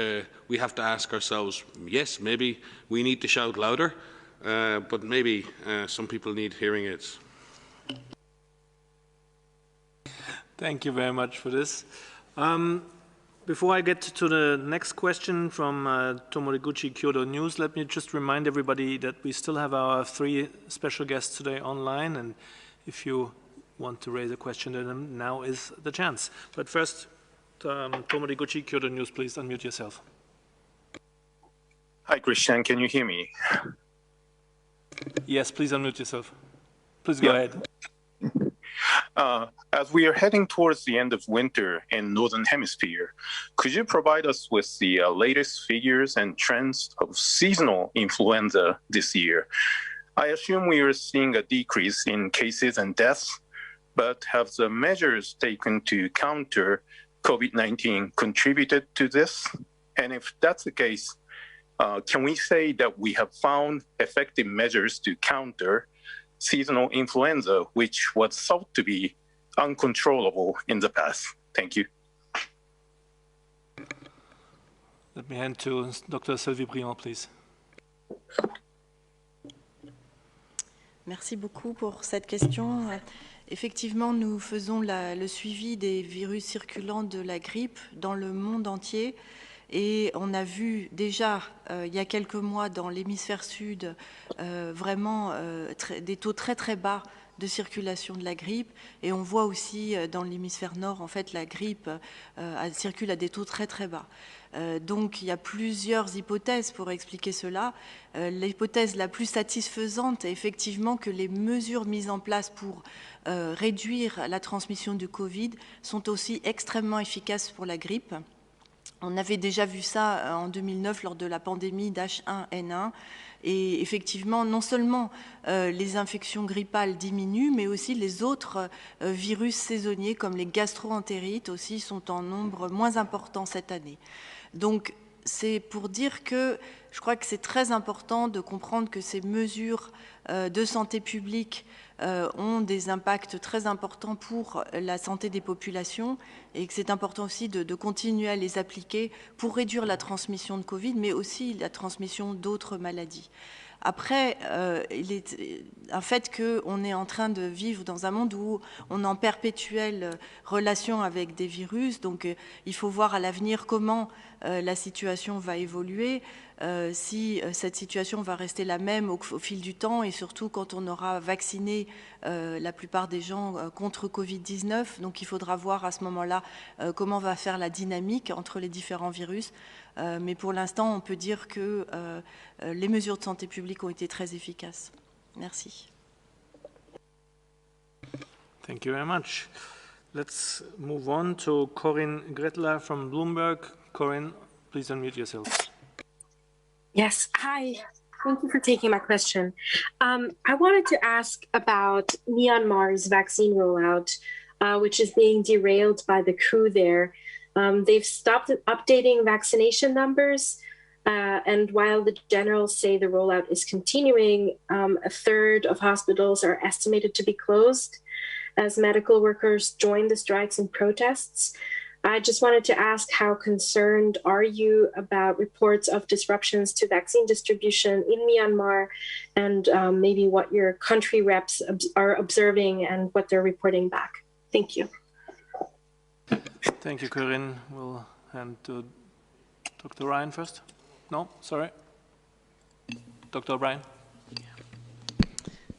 we have to ask ourselves, yes, maybe we need to shout louder, but maybe some people need hearing aids. Thank you very much for this. Before I get to the next question from Tomoriguchi Kyoto News, let me just remind everybody that we still have our 3 special guests today online, and if you want to raise a question to them, now is the chance. But first, Tomoriguchi Kyoto News, please unmute yourself. Hi, Christian, can you hear me? Yes, please unmute yourself. Please go ahead. As we are heading towards the end of winter in Northern Hemisphere, could you provide us with the latest figures and trends of seasonal influenza this year? I assume we are seeing a decrease in cases and deaths, but have the measures taken to counter COVID-19 contributed to this? And if that's the case, can we say that we have found effective measures to counter seasonal influenza, which was thought to be uncontrollable in the past? Thank you. Let me hand to Dr. Sylvie Briand, please. Merci beaucoup pour cette question. Effectivement, nous faisons le suivi des virus circulants de la grippe dans le monde entier. Et on a vu déjà, il y a quelques mois, dans l'hémisphère sud, vraiment des taux très très bas de circulation de la grippe. Et on voit aussi dans l'hémisphère nord, en fait, la grippe circule à des taux très très bas. Donc, il y a plusieurs hypothèses pour expliquer cela. L'hypothèse la plus satisfaisante est effectivement que les mesures mises en place pour réduire la transmission du Covid sont aussi extrêmement efficaces pour la grippe. On avait déjà vu ça en 2009 lors de la pandémie d'H1N1. Et effectivement, non seulement les infections grippales diminuent, mais aussi les autres virus saisonniers comme les gastro-entérites aussi sont en nombre moins important cette année. Donc, c'est pour dire que je crois que c'est très important de comprendre que ces mesures de santé publique ont des impacts très importants pour la santé des populations et que c'est important aussi de continuer à les appliquer pour réduire la transmission de Covid, mais aussi la transmission d'autres maladies. Après, il est un fait qu'on est en train de vivre dans un monde où on est en perpétuelle relation avec des virus, donc il faut voir à l'avenir comment la situation va évoluer, si cette situation va rester la même au fil du temps et surtout quand on aura vacciné la plupart des gens contre Covid-19. Donc il faudra voir à ce moment-là comment va faire la dynamique entre les différents virus. Mais pour l'instant, on peut dire que les mesures de santé publique ont été très efficaces. Merci. Thank you very much. Let's move on to Corinne Gretler from Bloomberg. Corinne, please unmute yourself. Yes, hi. Thank you for taking my question. I wanted to ask about Myanmar's vaccine rollout, which is being derailed by the coup there. They've stopped updating vaccination numbers, and while the generals say the rollout is continuing, a third of hospitals are estimated to be closed as medical workers join the strikes and protests. I just wanted to ask, how concerned are you about reports of disruptions to vaccine distribution in Myanmar, and maybe what your country reps are observing and what they're reporting back? Thank you. Thank you, Corinne. We'll hand to Dr. Ryan first. No, sorry. Dr. O'Brien.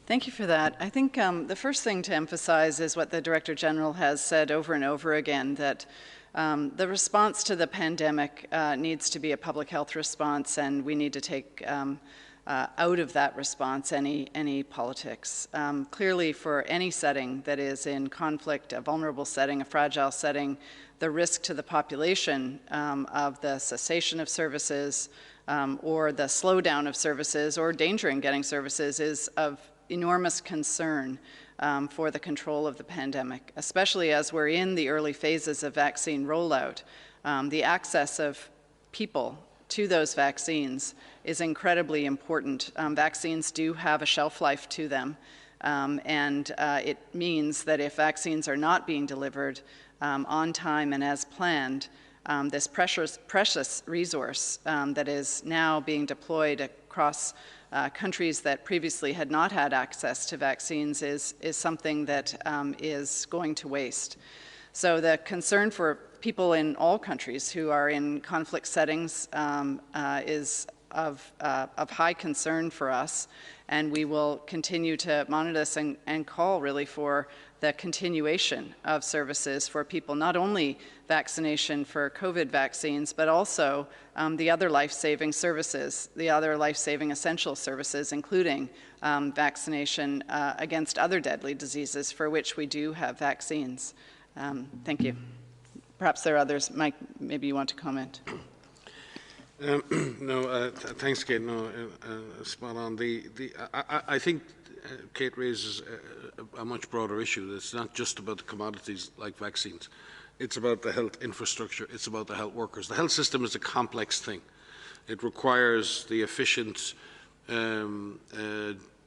Thank you for that. I think the first thing to emphasize is what the Director General has said over and over again, that the response to the pandemic needs to be a public health response, and we need to take out of that response any politics. Clearly, for any setting that is in conflict, a vulnerable setting, a fragile setting, the risk to the population of the cessation of services or the slowdown of services or danger in getting services is of enormous concern for the control of the pandemic, especially as we're in the early phases of vaccine rollout. The access of people to those vaccines is incredibly important. Vaccines do have a shelf life to them, and it means that if vaccines are not being delivered on time and as planned, this precious resource that is now being deployed across countries that previously had not had access to vaccines is something that is going to waste. So the concern for people in all countries who are in conflict settings is of high concern for us, and we will continue to monitor this and call really for the continuation of services for people, not only vaccination for COVID vaccines, but also the other life-saving services, the other life-saving essential services, including vaccination against other deadly diseases for which we do have vaccines. Thank you. Perhaps there are others. Mike, maybe you want to comment. No, thanks, Kate. No, spot on. I think Kate raises a much broader issue. It's not just about the commodities like vaccines. It's about the health infrastructure. It's about the health workers. The health system is a complex thing. It requires the efficient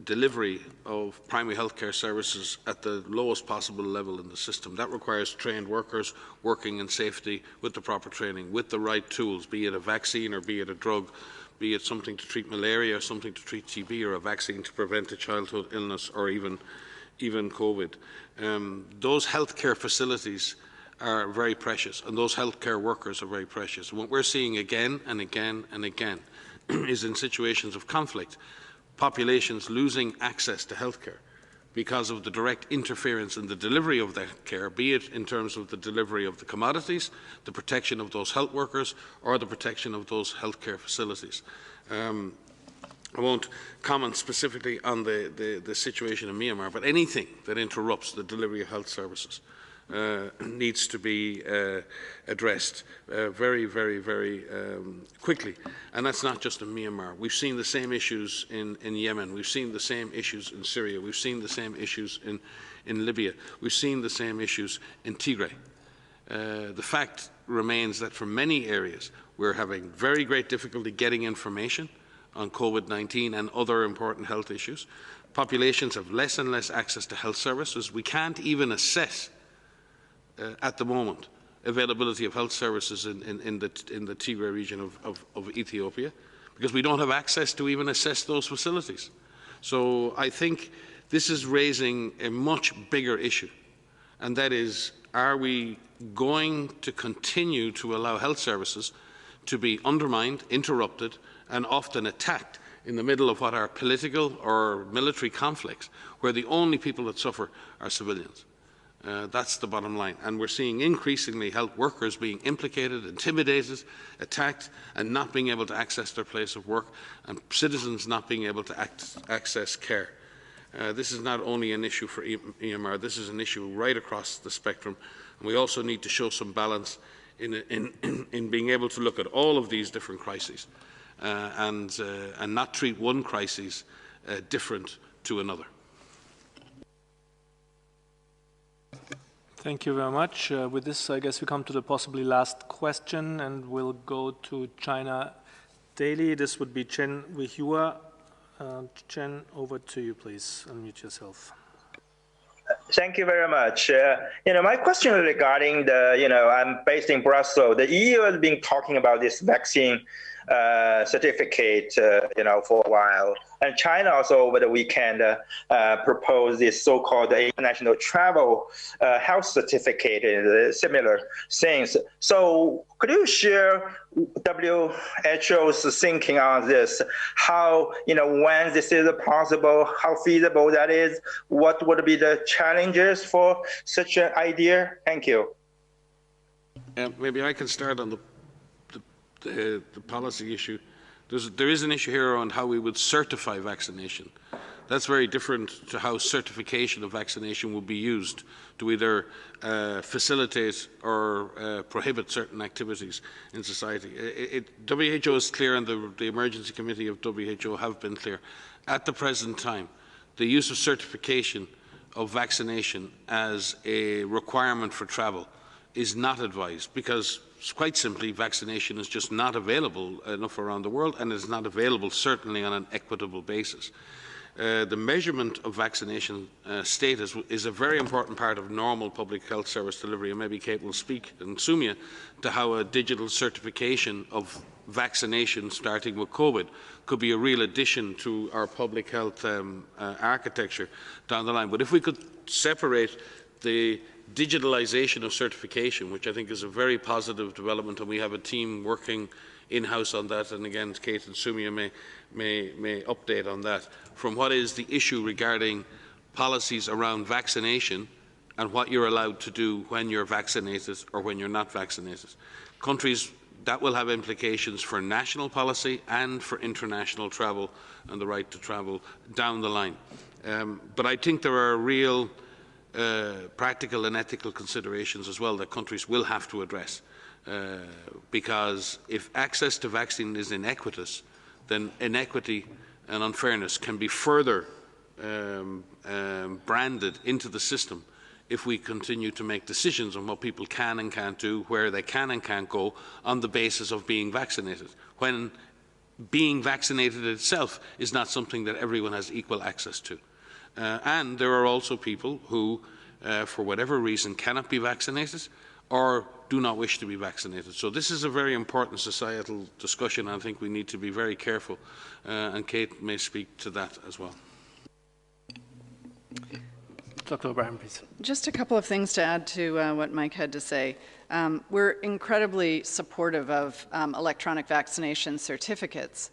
delivery of primary healthcare services at the lowest possible level in the system. That requires trained workers working in safety with the proper training, with the right tools, be it a vaccine or be it a drug, be it something to treat malaria or something to treat TB or a vaccine to prevent a childhood illness or even COVID. Those healthcare facilities are very precious, and those healthcare workers are very precious. And what we're seeing again and again and again is in situations of conflict, populations losing access to healthcare because of the direct interference in the delivery of that care, be it in terms of the delivery of the commodities, the protection of those health workers, or the protection of those healthcare facilities. I won't comment specifically on the situation in Myanmar, but anything that interrupts the delivery of health services needs to be addressed very, very, very quickly. And that's not just in Myanmar. We've seen the same issues in Yemen. We've seen the same issues in Syria. We've seen the same issues in Libya. We've seen the same issues in Tigray. The fact remains that for many areas we're having very great difficulty getting information. on COVID-19 and other important health issues. Populations have less and less access to health services. We can't even assess at the moment availability of health services in the Tigray region of Ethiopia, because we don't have access to even assess those facilities. So I think this is raising a much bigger issue, and that is, are we going to continue to allow health services to be undermined, interrupted, and often attacked in the middle of what are political or military conflicts, where the only people that suffer are civilians? That's the bottom line. And we're seeing increasingly health workers being implicated, intimidated, attacked, and not being able to access their place of work, and citizens not being able to access care. This is not only an issue for EMR, this is an issue right across the spectrum. And we also need to show some balance in being able to look at all of these different crises and not treat one crisis different to another. Thank you very much. With this, I guess we come to the possibly last question, and we'll go to China Daily. This would be Chen Wihua. Chen, over to you, please. Unmute yourself. Thank you very much. My question is regarding I'm based in Brussels. The EU has been talking about this vaccine certificate, for a while. And China also over the weekend proposed this so-called international travel health certificate and similar things. So could you share WHO's thinking on this? How, when this is possible, how feasible that is? What would be the challenges for such an idea? Thank you. Maybe I can start on the policy issue. There is an issue here on how we would certify vaccination. That's very different to how certification of vaccination will be used to either facilitate or prohibit certain activities in society. WHO is clear, and the Emergency Committee of WHO have been clear. At the present time, the use of certification of vaccination as a requirement for travel is not advised, because quite simply vaccination is just not available enough around the world, and is not available certainly on an equitable basis. The measurement of vaccination status is a very important part of normal public health service delivery, and maybe Kate will speak, and Sumia, to how a digital certification of vaccination starting with COVID could be a real addition to our public health architecture down the line. But if we could separate the digitalization of certification, which I think is a very positive development, and we have a team working in-house on that, and again, Kate and Sumia may update on that, from what is the issue regarding policies around vaccination and what you're allowed to do when you're vaccinated or when you're not vaccinated. Countries, that will have implications for national policy and for international travel and the right to travel down the line. But I think there are real practical and ethical considerations as well that countries will have to address, because if access to vaccine is inequitous, then inequity and unfairness can be further branded into the system if we continue to make decisions on what people can and can't do, where they can and can't go, on the basis of being vaccinated, when being vaccinated itself is not something that everyone has equal access to. And there are also people who, for whatever reason, cannot be vaccinated or do not wish to be vaccinated. So this is a very important societal discussion. I think we need to be very careful, and Kate may speak to that as well. Dr. O'Brien, please. Just a couple of things to add to what Mike had to say. We're incredibly supportive of electronic vaccination certificates.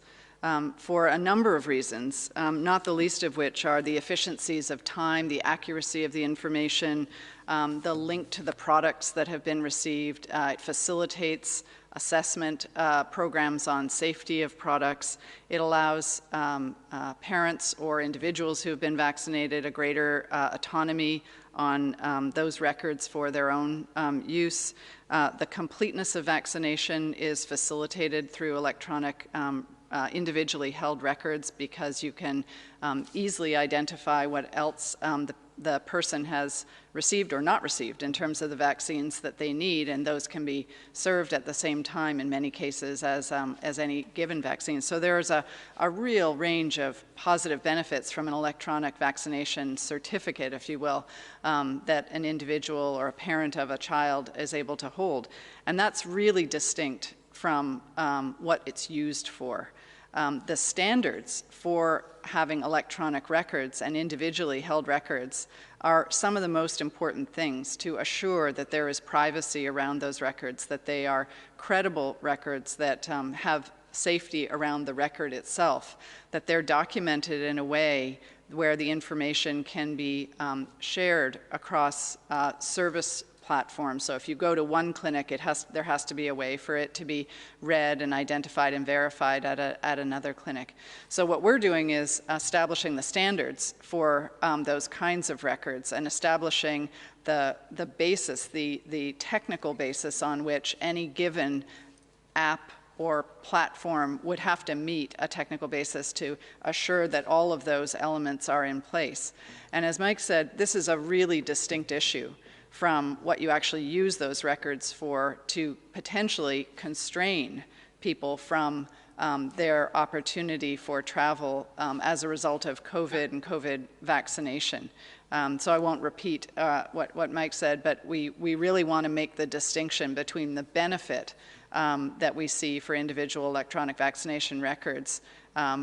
For a number of reasons, not the least of which are the efficiencies of time, the accuracy of the information, the link to the products that have been received. It facilitates assessment programs on safety of products. It allows parents or individuals who have been vaccinated a greater autonomy on those records for their own use. The completeness of vaccination is facilitated through electronic individually held records because you can easily identify what else the person has received or not received in terms of the vaccines that they need, and those can be served at the same time in many cases as any given vaccine. So there is a real range of positive benefits from an electronic vaccination certificate, if you will, that an individual or a parent of a child is able to hold. And that's really distinct from what it's used for. The standards for having electronic records and individually held records are some of the most important things to assure that there is privacy around those records, that they are credible records that have safety around the record itself, that they're documented in a way where the information can be shared across service platforms. So if you go to one clinic, there has to be a way for it to be read and identified and verified at another clinic. So what we're doing is establishing the standards for those kinds of records and establishing the basis, the technical basis on which any given app or platform would have to meet a technical basis to assure that all of those elements are in place. And as Mike said, this is a really distinct issue from what you actually use those records for to potentially constrain people from their opportunity for travel as a result of COVID and COVID vaccination. So I won't repeat what Mike said, but we really want to make the distinction between the benefit that we see for individual electronic vaccination records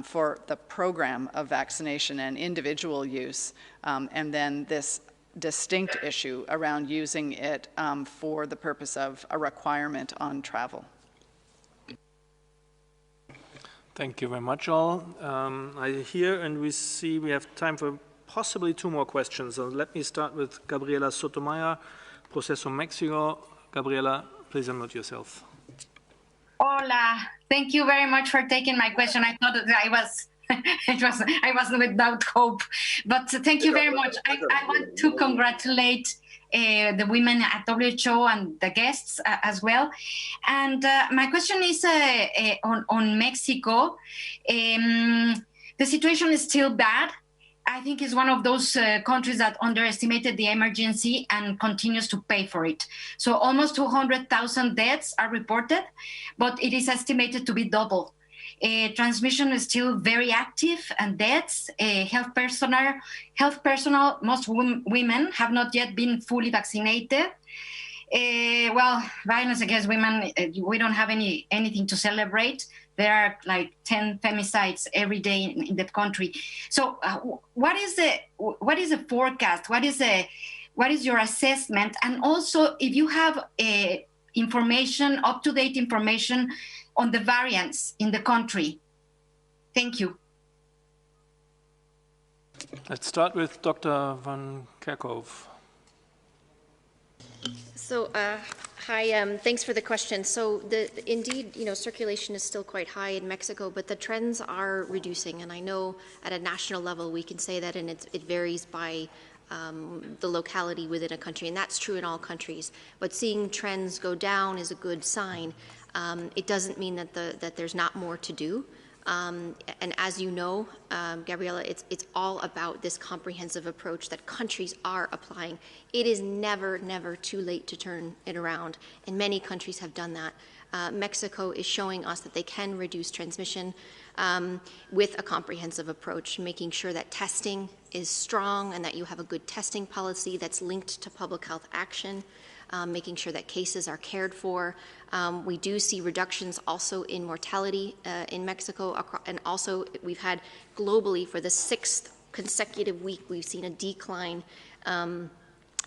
for the program of vaccination and individual use, and then this distinct issue around using it for the purpose of a requirement on travel. Thank you very much, all. I hear and we see we have time for possibly 2 more questions. So let me start with Gabriela Sotomayor, Proceso Mexico. Gabriela, please unmute yourself. Hola, thank you very much for taking my question. I thought that I was without hope, but thank you very much. I want to congratulate the women at WHO and the guests as well. And my question is on Mexico. The situation is still bad. I think it's one of those countries that underestimated the emergency and continues to pay for it. So almost 200,000 deaths are reported, but it is estimated to be double. Transmission is still very active, and deaths. Health personnel, most women have not yet been fully vaccinated. Well, violence against women, we don't have anything to celebrate. There are like 10 femicides every day in the country. So, what is the forecast? What is your assessment? And also, if you have information, up-to-date information on the variants in the country. Thank you. Let's start with Dr. Van Kerkhove. So, hi, thanks for the question. So, indeed, circulation is still quite high in Mexico, but the trends are reducing. And I know at a national level, we can say that, and it varies by the locality within a country, and that's true in all countries. But seeing trends go down is a good sign. It doesn't mean that there's not more to do. And as you know, Gabriela, it's all about this comprehensive approach that countries are applying. It is never, never too late to turn it around, and many countries have done that. Mexico is showing us that they can reduce transmission with a comprehensive approach, making sure that testing is strong and that you have a good testing policy that's linked to public health action, making sure that cases are cared for. We do see reductions also in mortality in Mexico, and also we've had globally for the 6th consecutive week, we've seen a decline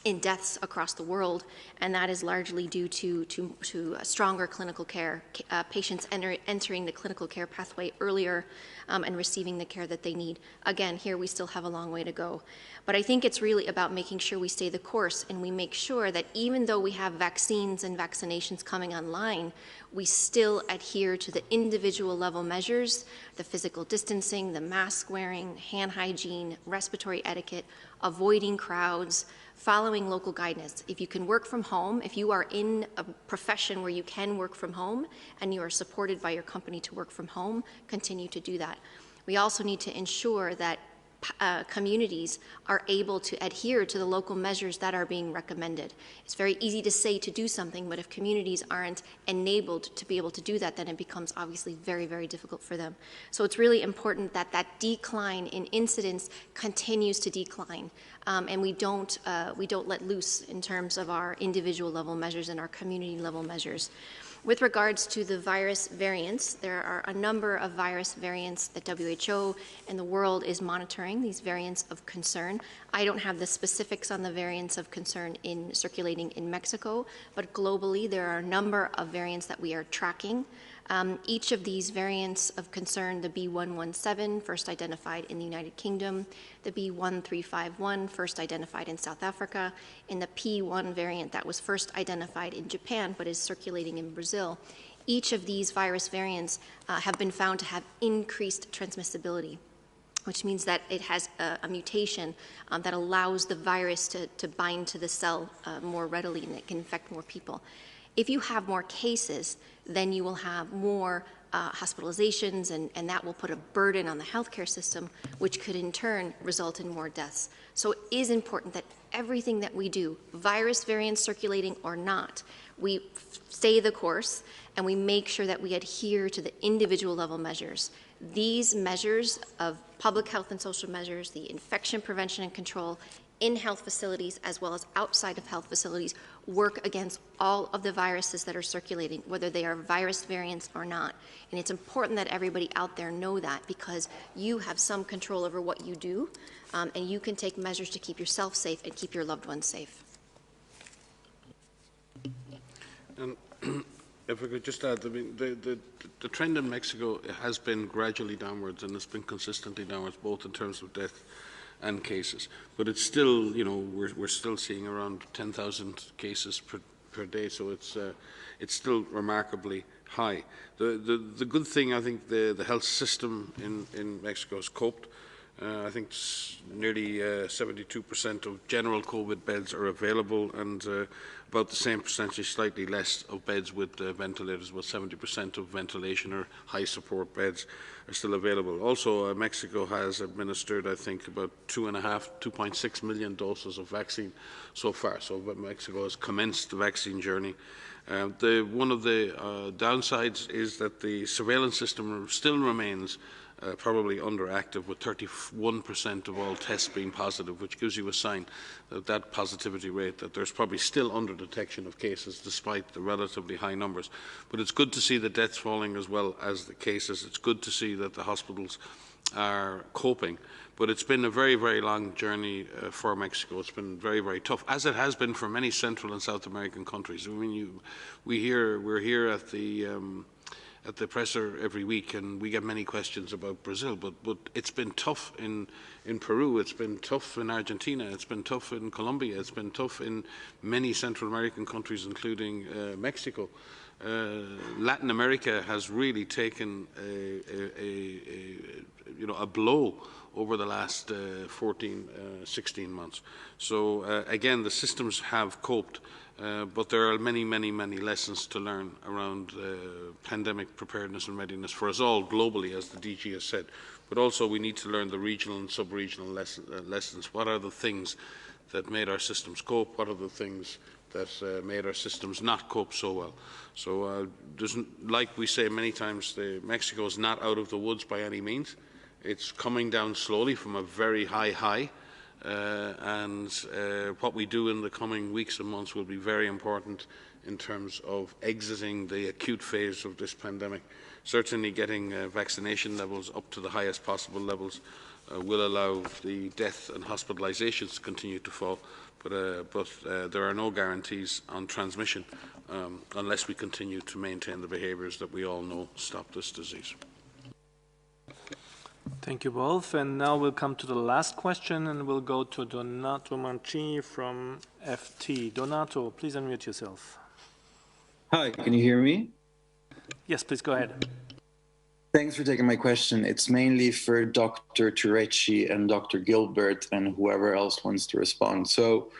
in deaths across the world, and that is largely due to stronger clinical care, patients entering the clinical care pathway earlier and receiving the care that they need. Again, here we still have a long way to go. But I think it's really about making sure we stay the course and we make sure that even though we have vaccines and vaccinations coming online, we still adhere to the individual level measures, the physical distancing, the mask wearing, hand hygiene, respiratory etiquette, avoiding crowds, following local guidance. If you can work from home, if you are in a profession where you can work from home and you are supported by your company to work from home, continue to do that. We also need to ensure that communities are able to adhere to the local measures that are being recommended. It's very easy to say to do something, but if communities aren't enabled to be able to do that, then it becomes obviously very, very difficult for them. So it's really important that that decline in incidence continues to decline, and we don't let loose in terms of our individual level measures and our community level measures. With regards to the virus variants, there are a number of virus variants that WHO and the world is monitoring, these variants of concern. I don't have the specifics on the variants of concern circulating in Mexico, but globally there are a number of variants that we are tracking. Each of these variants of concern, the B.1.1.7, first identified in the United Kingdom, the B.1.351, first identified in South Africa, and the P.1 variant that was first identified in Japan but is circulating in Brazil. Each of these virus variants have been found to have increased transmissibility, which means that it has a mutation that allows the virus to bind to the cell more readily, and it can infect more people. If you have more cases, then you will have more hospitalizations, and that will put a burden on the healthcare system, which could in turn result in more deaths. So it is important that everything that we do, virus variants circulating or not, we stay the course and we make sure that we adhere to the individual level measures. These measures of public health and social measures, the infection prevention and control, in health facilities as well as outside of health facilities, work against all of the viruses that are circulating, whether they are virus variants or not. And it's important that everybody out there know that, because you have some control over what you do, and you can take measures to keep yourself safe and keep your loved ones safe. And if I could just add, I mean, the trend in Mexico has been gradually downwards, and it's been consistently downwards, both in terms of death and cases, but it's still, you know, we're still seeing around 10,000 cases per day, so it's still remarkably high. The good thing, I think, the health system in Mexico has coped. I think nearly 72% of general COVID beds are available, and about the same percentage, slightly less, of beds with ventilators. About 70% of ventilation or high support beds are still available. Also, Mexico has administered, I think, about 2.6 million doses of vaccine so far. So Mexico has commenced the vaccine journey. One of the downsides is that the surveillance system still remains probably underactive, with 31% of all tests being positive, which gives you a sign that that positivity rate, that there's probably still under-detection of cases despite the relatively high numbers. But it's good to see the deaths falling as well as the cases. It's good to see that the hospitals are coping. But it's been a very, very long journey for Mexico. It's been very, very tough, as it has been for many Central and South American countries. I mean, we're here at the presser every week, and we get many questions about Brazil, but it's been tough in Peru, it's been tough in Argentina, it's been tough in Colombia, it's been tough in many Central American countries, including Mexico. Latin America has really taken a blow over the last 16 months. So again, the systems have coped. But there are many, many, many lessons to learn around pandemic preparedness and readiness for us all globally, as the DG has said. But also we need to learn the regional and sub-regional lessons. What are the things that made our systems cope? What are the things that made our systems not cope so well? So like we say many times, Mexico is not out of the woods by any means. It's coming down slowly from a very high. And what we do in the coming weeks and months will be very important in terms of exiting the acute phase of this pandemic. Certainly getting vaccination levels up to the highest possible levels will allow the death and hospitalizations to continue to fall, but there are no guarantees on transmission unless we continue to maintain the behaviours that we all know stop this disease. Thank you both. And now we'll come to the last question, and we'll go to Donato Mancini from FT. Donato, please unmute yourself. Hi, can you hear me? Yes, please go ahead. Thanks for taking my question. It's mainly for Dr. Turecci and Dr. Gilbert and whoever else wants to respond. So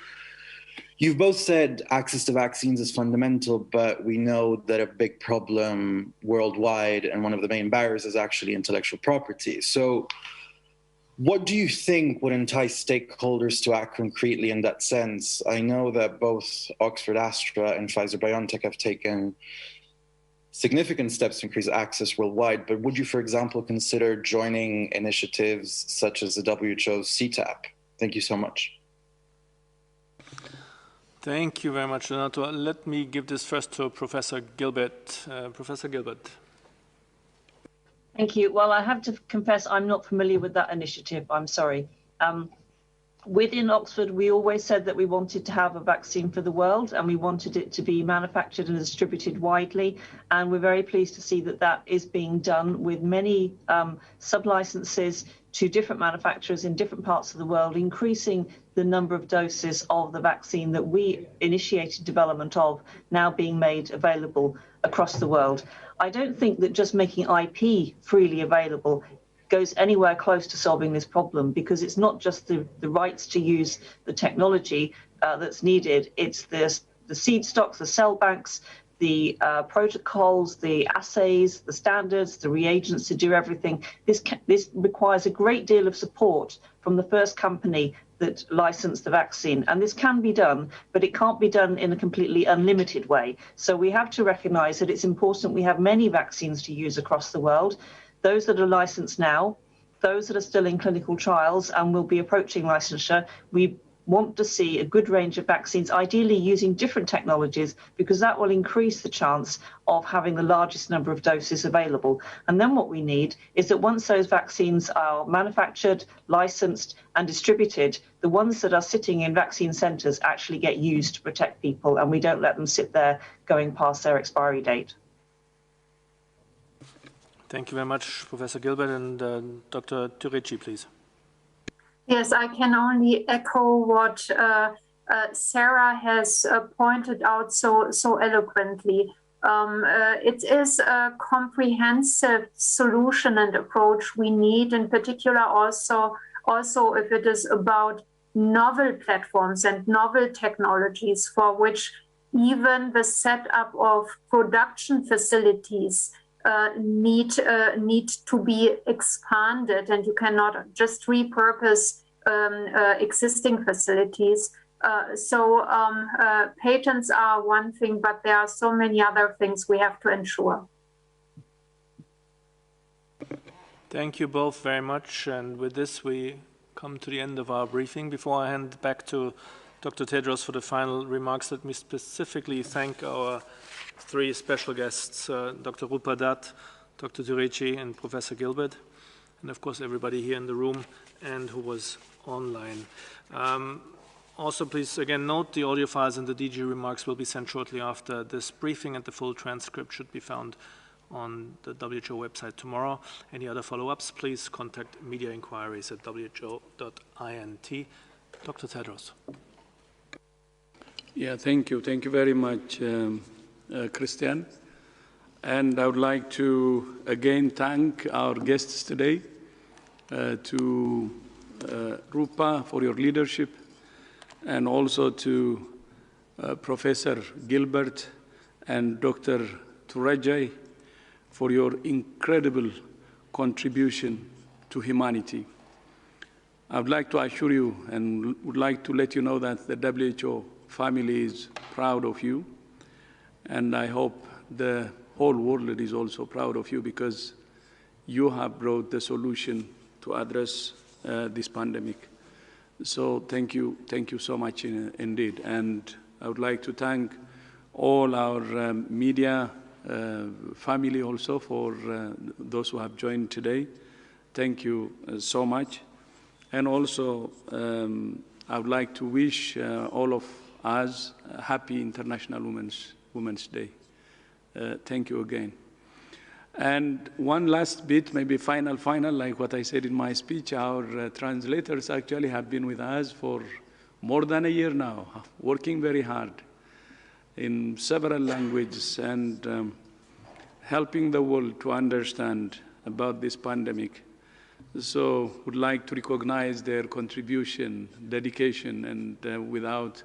You've both said access to vaccines is fundamental, but we know that a big problem worldwide and one of the main barriers is actually intellectual property. So what do you think would entice stakeholders to act concretely in that sense? I know that both Oxford Astra and Pfizer-BioNTech have taken significant steps to increase access worldwide, but would you, for example, consider joining initiatives such as the WHO's CTAP? Thank you so much. Thank you very much, Donato. Let me give this first to Professor Gilbert. Professor Gilbert. Thank you. Well, I have to confess I'm not familiar with that initiative. I'm sorry. Within Oxford, we always said that we wanted to have a vaccine for the world and we wanted it to be manufactured and distributed widely. And we're very pleased to see that that is being done with many sub-licenses to different manufacturers in different parts of the world, increasing the number of doses of the vaccine that we initiated development of now being made available across the world. I don't think that just making IP freely available goes anywhere close to solving this problem, because it's not just the rights to use the technology that's needed, it's the seed stocks, the cell banks, the protocols, the assays, the standards, the reagents to do everything. This requires a great deal of support from the first company that licensed the vaccine. And this can be done, but it can't be done in a completely unlimited way. So we have to recognize that it's important we have many vaccines to use across the world, those that are licensed now, those that are still in clinical trials and will be approaching licensure. We want to see a good range of vaccines, ideally using different technologies, because that will increase the chance of having the largest number of doses available. And then what we need is that once those vaccines are manufactured, licensed and distributed, the ones that are sitting in vaccine centres actually get used to protect people, and we don't let them sit there going past their expiry date. Thank you very much, Professor Gilbert. And Dr. Tureci, please. Yes, I can only echo what Sarah has pointed out so eloquently. It is a comprehensive solution and approach we need, in particular also if it is about novel platforms and novel technologies for which even the setup of production facilities need to be expanded, and you cannot just repurpose existing facilities. So patents are one thing, but there are so many other things we have to ensure. Thank you both very much. And with this, we come to the end of our briefing. Before I hand back to Dr. Tedros for the final remarks, let me specifically thank our three special guests, Dr. Rupa Dutt, Dr. Tureci, and Professor Gilbert, and of course everybody here in the room and who was online. Also, please again note the audio files and the DG remarks will be sent shortly after this briefing, and the full transcript should be found on the WHO website tomorrow. Any other follow-ups, please contact media inquiries at who.int. Dr. Tedros. Yeah, thank you. Thank you very much, Christian. And I would like to again thank our guests today, to Rupa for your leadership, and also to Professor Gilbert and Dr. Tureci for your incredible contribution to humanity. I would like to assure you and would like to let you know that the WHO family is proud of you, and I hope the whole world is also proud of you, because you have brought the solution to address this pandemic. So thank you so much indeed. And I would like to thank all our media family also for those who have joined today. Thank you so much. And also I would like to wish all of us a happy International Women's Day. Thank you again. And one last bit, maybe final, like what I said in my speech, our translators actually have been with us for more than a year now, working very hard in several languages and helping the world to understand about this pandemic. So would like to recognize their contribution, dedication, and without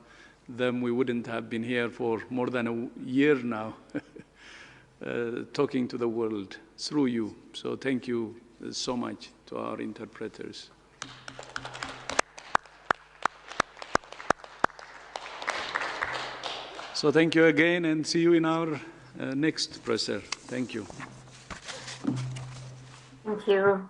them, we wouldn't have been here for more than a year now, talking to the world through you. So thank you so much to our interpreters. So thank you again, and see you in our next presser. Thank you. Thank you.